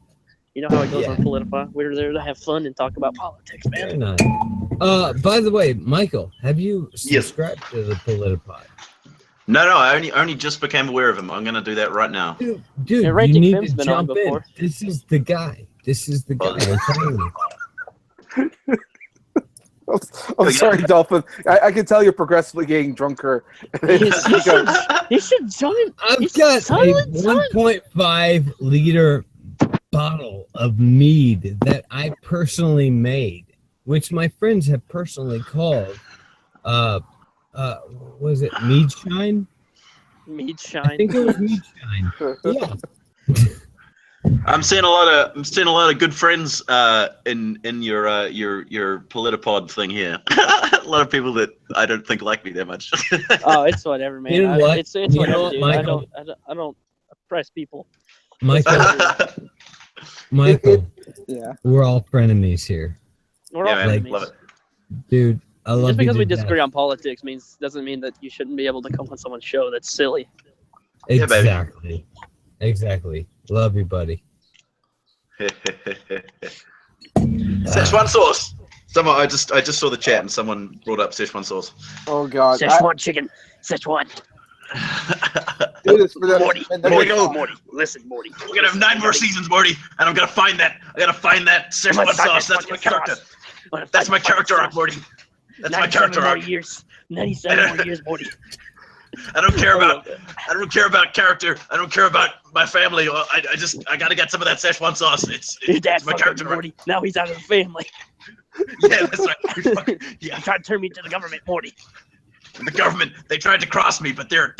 You know how it goes on Politipod. We're there to have fun and talk about politics, man. Very nice. By the way, Michael, have you subscribed to the Politipod? No, I only just became aware of him. I'm gonna do that right now. Dude, you need to jump in. This is the guy. I'm telling you. I'm sorry, Dolphin. I can tell you're progressively getting drunker. You should join. I've got a 1.5 liter bottle of mead that I personally made, which my friends have personally called. Was it Mead Shine? Mead Shine. I think it was Mead Shine. Yeah. I'm seeing a lot of good friends in your Politipod thing here. A lot of people that I don't think like me that much. Oh, it's whatever, man. You know what? It's whatever, dude. Michael, I don't oppress people. Michael, we're all frenemies here. We're all frenemies. Love it. Dude, I love you. Just because we disagree on politics doesn't mean that you shouldn't be able to come on someone's show that's silly. Exactly. Exactly. Love you, buddy. Szechuan sauce. Someone, I just saw the chat and someone brought up Szechuan sauce. Oh God. Szechuan chicken. Szechuan. Morty. Listen, Morty. We're gonna have 9 more seasons, Morty, and I'm gonna find that. I gotta find that Szechuan sauce. That's my character. That's my character arc, Morty. That's my character arc. 97 more years, Morty. I don't care about character. I don't care about my family. I gotta get some of that Szechuan sauce. Your dad it's my fucked character. up Morty. Now he's out of the family. Yeah, that's right. He tried to turn me to the government, Morty. The government, they tried to cross me, but they're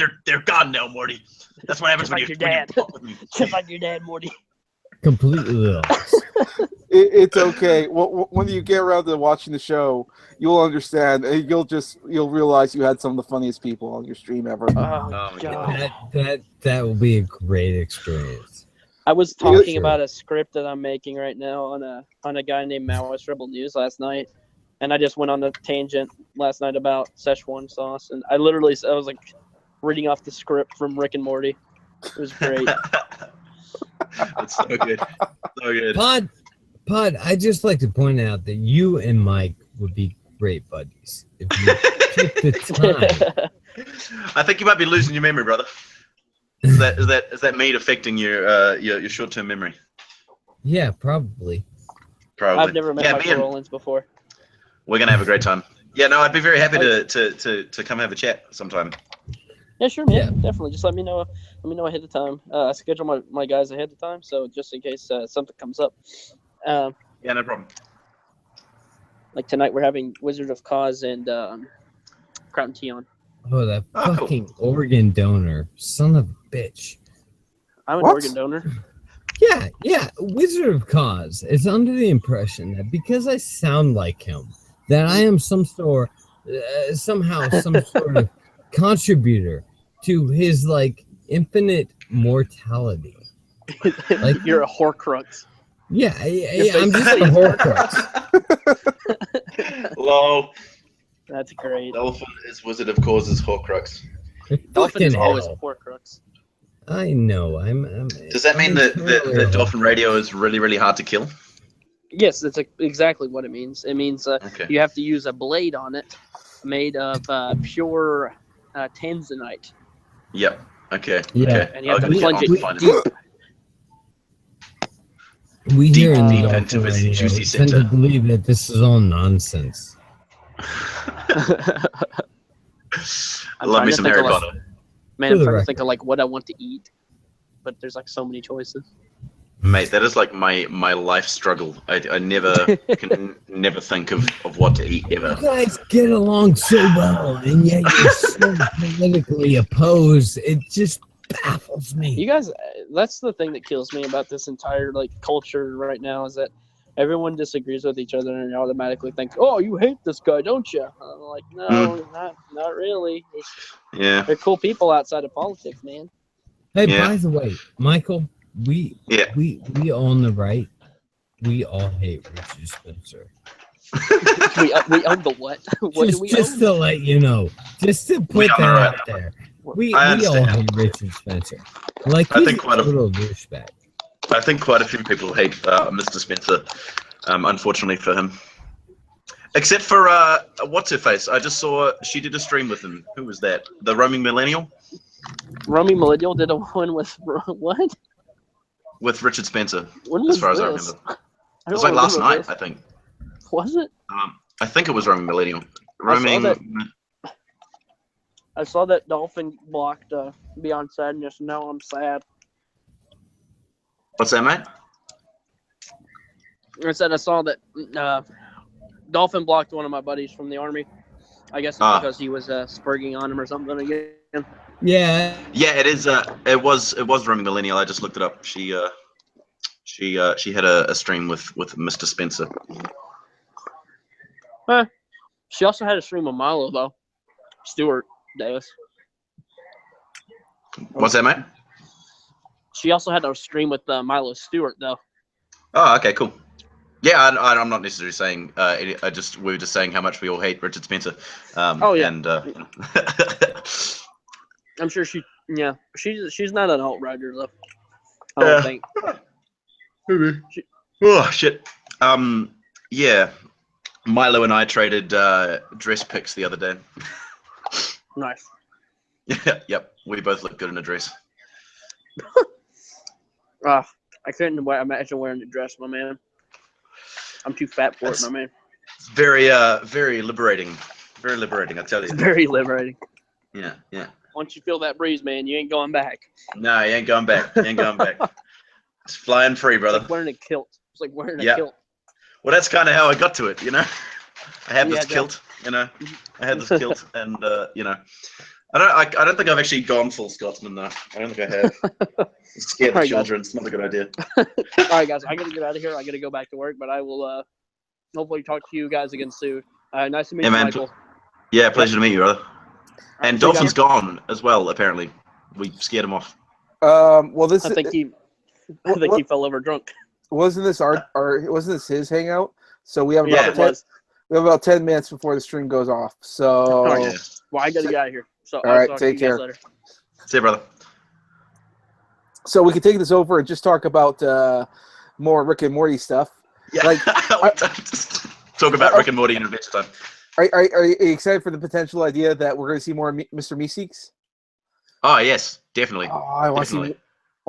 gone now, Morty. That's what happens Just like your dad. Just like your dad, Morty. Completely lost. It's okay. When you get around to watching the show, you'll understand. You'll realize you had some of the funniest people on your stream ever. Oh, God. That will be a great experience. I was talking Sure. about a script that I'm making right now on a guy named Maoist Rebel News last night, and I just went on a tangent last night about Szechuan sauce, and I was like reading off the script from Rick and Morty. It was great. That's so good. So good. Pod, I'd just like to point out that you and Mike would be great buddies if you took the time. I think you might be losing your memory, brother. Is that meat affecting your short-term memory? Yeah, probably. Probably. I've never met Michael Rowlands before. We're gonna have a great time. Yeah, no, I'd be very happy to come have a chat sometime. Yeah, sure, man. Yeah. Definitely. Just let me know ahead of time. I schedule my guys ahead of time, so just in case something comes up. Yeah, no problem. Like tonight, we're having Wizard of Cause and Crown Tea on. Oh, that fucking organ donor, son of a bitch. I'm an What? organ donor. Yeah. Wizard of Cause is under the impression that because I sound like him, that I am somehow some sort of contributor to his like infinite mortality. Like You're a Horcrux. yeah, I'm just a Horcrux. Hello. That's great. Dolphin is Wizard of Cause's Horcrux. Dolphin is always a hell. Horcrux. I know. Does that mean that Dolphin Radio is really, really hard to kill? Yes, that's exactly what it means. It means Okay. you have to use a blade on it made of pure tanzanite. Yep. Okay. Yeah. Okay. And you have to Okay, plunge I'll it find deep. We here in deep the into Dolphin its Radio juicy tend to center. believe that this is all nonsense. Love me some Harry Potter. Man, I'm For the trying to record. think of like what I want to eat, but there's like so many choices. Mate, that is like my life struggle. I never can never think of what to eat ever. You guys get along so well, and yet you're so politically opposed. It just baffles me. You guys, that's the thing that kills me about this entire like culture right now is that everyone disagrees with each other and automatically thinks, "Oh, you hate this guy, don't you?" I'm like, no, not really. Yeah. They're cool people outside of politics, man. Hey, Yeah. by the way, Michael, we own the right. We all hate Richard Spencer. we own the what? What do we Just own? to let you know, just to put that out there. We I all understand. hate Richard Spencer. Like I he's think a quite a- total douchebag. I think quite a few people hate Mr. Spencer, unfortunately for him. Except for what's her face? I just saw she did a stream with him. Who was that? The roaming millennial Romy Millennial did a one with what? with Richard Spencer. When was As far as I this? remember, I it don't was like last remember night. this. I think. Was it? I think it was roaming millennial. Roaming. I saw that Dolphin blocked Beyond Sadness, and now I'm sad. What's that, mate? I said I saw that Dolphin blocked one of my buddies from the army. I guess it's because he was spurging on him or something again. Yeah. Yeah, it is. It was roaming millennial. I just looked it up. She had a stream with Mr. Spencer. She also had a stream with Milo though. Stewart Davis. What's that, mate? She also had a stream with Milo Stewart though. Oh, okay, cool. Yeah, I'm not necessarily saying. We were just saying how much we all hate Richard Spencer. Oh, yeah. And I'm sure she's not an alt-rider though. I don't think. maybe. Oh shit. Yeah. Milo and I traded dress pics the other day. Nice. Yep. We both look good in a dress. I couldn't imagine wearing a dress, my man. I'm too fat for it, my man. It's very liberating. Very liberating, I tell you. It's very liberating. Yeah. Once you feel that breeze, man, you ain't going back. No, you ain't going back. You ain't going back. It's flying free, brother. It's like wearing a kilt. It's like wearing a kilt. Well, that's kind of how I got to it, you know. I had this kilt, you know. I had this kilt, and you know, I don't think I've actually gone full Scotsman though. I don't think I have. Scared the children. It's not a good idea. All right, guys, I gotta get out of here. I gotta go back to work, but I will hopefully talk to you guys again soon. Nice to meet you, man. Michael. Yeah, pleasure to meet you, brother. Right, and Dolphin's gone as well. Apparently, we scared him off. Well, I think he fell over drunk. Wasn't this wasn't this his hangout? So we have about 10 minutes before the stream goes off. So well, I gotta get out of here. So all right, take care. Later. See you, brother. So we can take this over and just talk about more Rick and Morty stuff. Yeah, like talk about Rick and Morty in Adventure Time. Are you excited for the potential idea that we're going to see more Mr. Meeseeks? Oh yes, definitely. Oh, I want to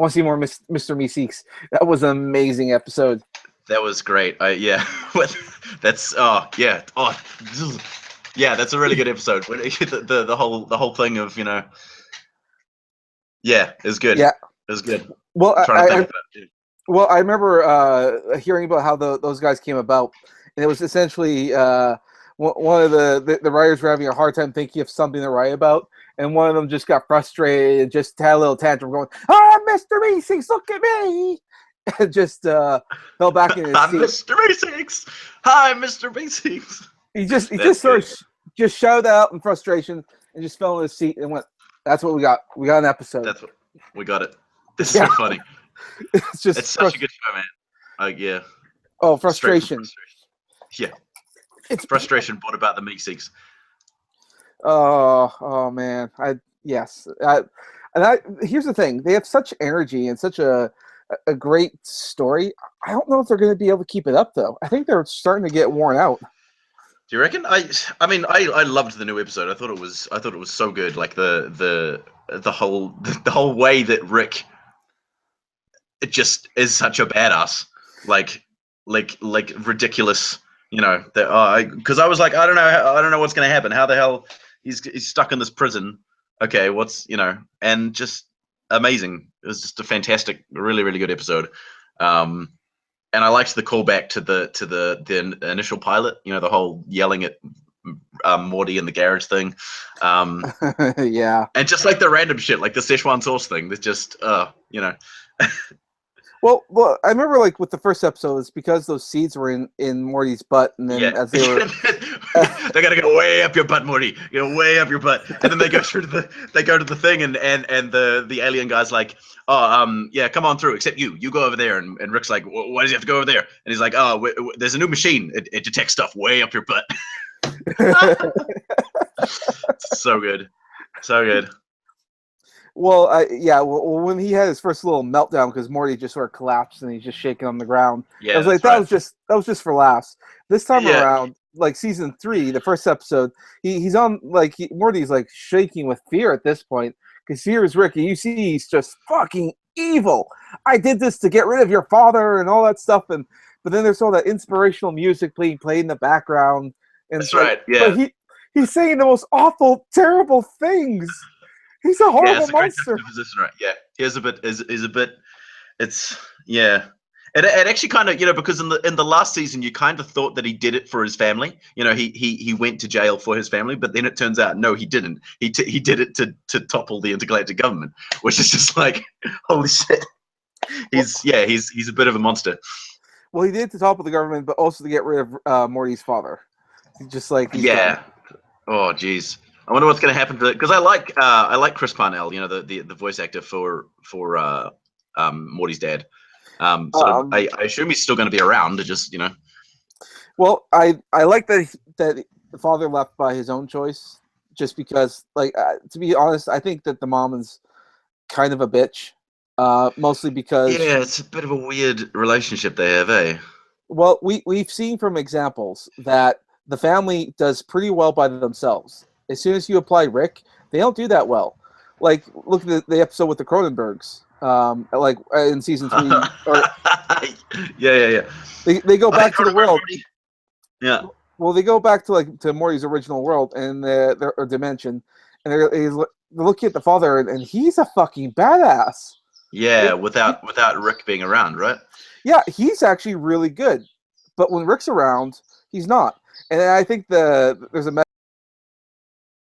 see more Mr. Meeseeks. That was an amazing episode. That was great. Yeah, that's that's a really good episode. The whole thing of it was good. Yeah, it was good. Well, I remember hearing about how those guys came about, and it was essentially one of the writers were having a hard time thinking of something to write about, and one of them just got frustrated and just had a little tantrum going, Mr. Meeseeks, look at me! And just fell back in his seat. Mr. Meeseeks! Hi, Mr. Meeseeks! He just sort of just shouted out in frustration and just fell in his seat and went, that's what we got. We got an episode. That's what we got it. This is so funny. It's such a good show, man. Yeah. Oh, frustration. Yeah. It's frustration brought about the Meeseeks. Oh man. Here's the thing. They have such energy and such a great story. I don't know if they're going to be able to keep it up though. I think they're starting to get worn out. Do you reckon? I loved the new episode. I thought it was so good. Like the whole way that Rick it just is such a badass. Like ridiculous. Because I was like, I don't know what's going to happen. How the hell he's stuck in this prison? Okay, and just amazing. It was just a fantastic, really, really good episode. And I liked the callback to the initial pilot. The whole yelling at Morty in the garage thing. Yeah. And just like the random shit, like the Szechuan sauce thing. That's just Well, I remember like with the first episode, it's because those seeds were in Morty's butt, and then as they were, they gotta go way up your butt, Morty. Way up your butt, and then they go to the thing, and the alien guy's like, come on through. Except you go over there, and Rick's like, why does he have to go over there? And he's like, there's a new machine. It detects stuff way up your butt. So good, so good. Well, when he had his first little meltdown because Morty just sort of collapsed and he's just shaking on the ground. Yeah, I was like, that was just for laughs. This time around, like season 3, the first episode, he's on Morty's like shaking with fear at this point because here's Ricky. You see, he's just fucking evil. I did this to get rid of your father and all that stuff, but then there's all that inspirational music being played in the background. And that's right. Yeah, but he's saying the most awful, terrible things. He's a horrible monster. Right? Yeah, here's a bit. Is a bit. It's It actually kind of because in the last season you kind of thought that he did it for his family. He went to jail for his family, but then it turns out no, he didn't. He did it to topple the intergalactic government, which is just like holy shit. He's a bit of a monster. Well, he did it to topple the government, but also to get rid of Morty's father. Just like done. Oh, geez. I wonder what's going to happen to it because I like Chris Parnell, the voice actor for Morty's dad. I assume he's still going to be around. Just Well, I like that the father left by his own choice, just because, to be honest, I think that the mom is kind of a bitch, mostly because it's a bit of a weird relationship they have, eh? Well, we've seen from examples that the family does pretty well by themselves. As soon as you apply Rick, they don't do that well. Like, look at the episode with the Cronenbergs, in season 3. Yeah. They go back to the world. Yeah. Well, they go back to Morty's original world and their dimension, and looking at the father, and he's a fucking badass. Yeah, without Rick being around, right? Yeah, he's actually really good, but when Rick's around, he's not. And I think there's a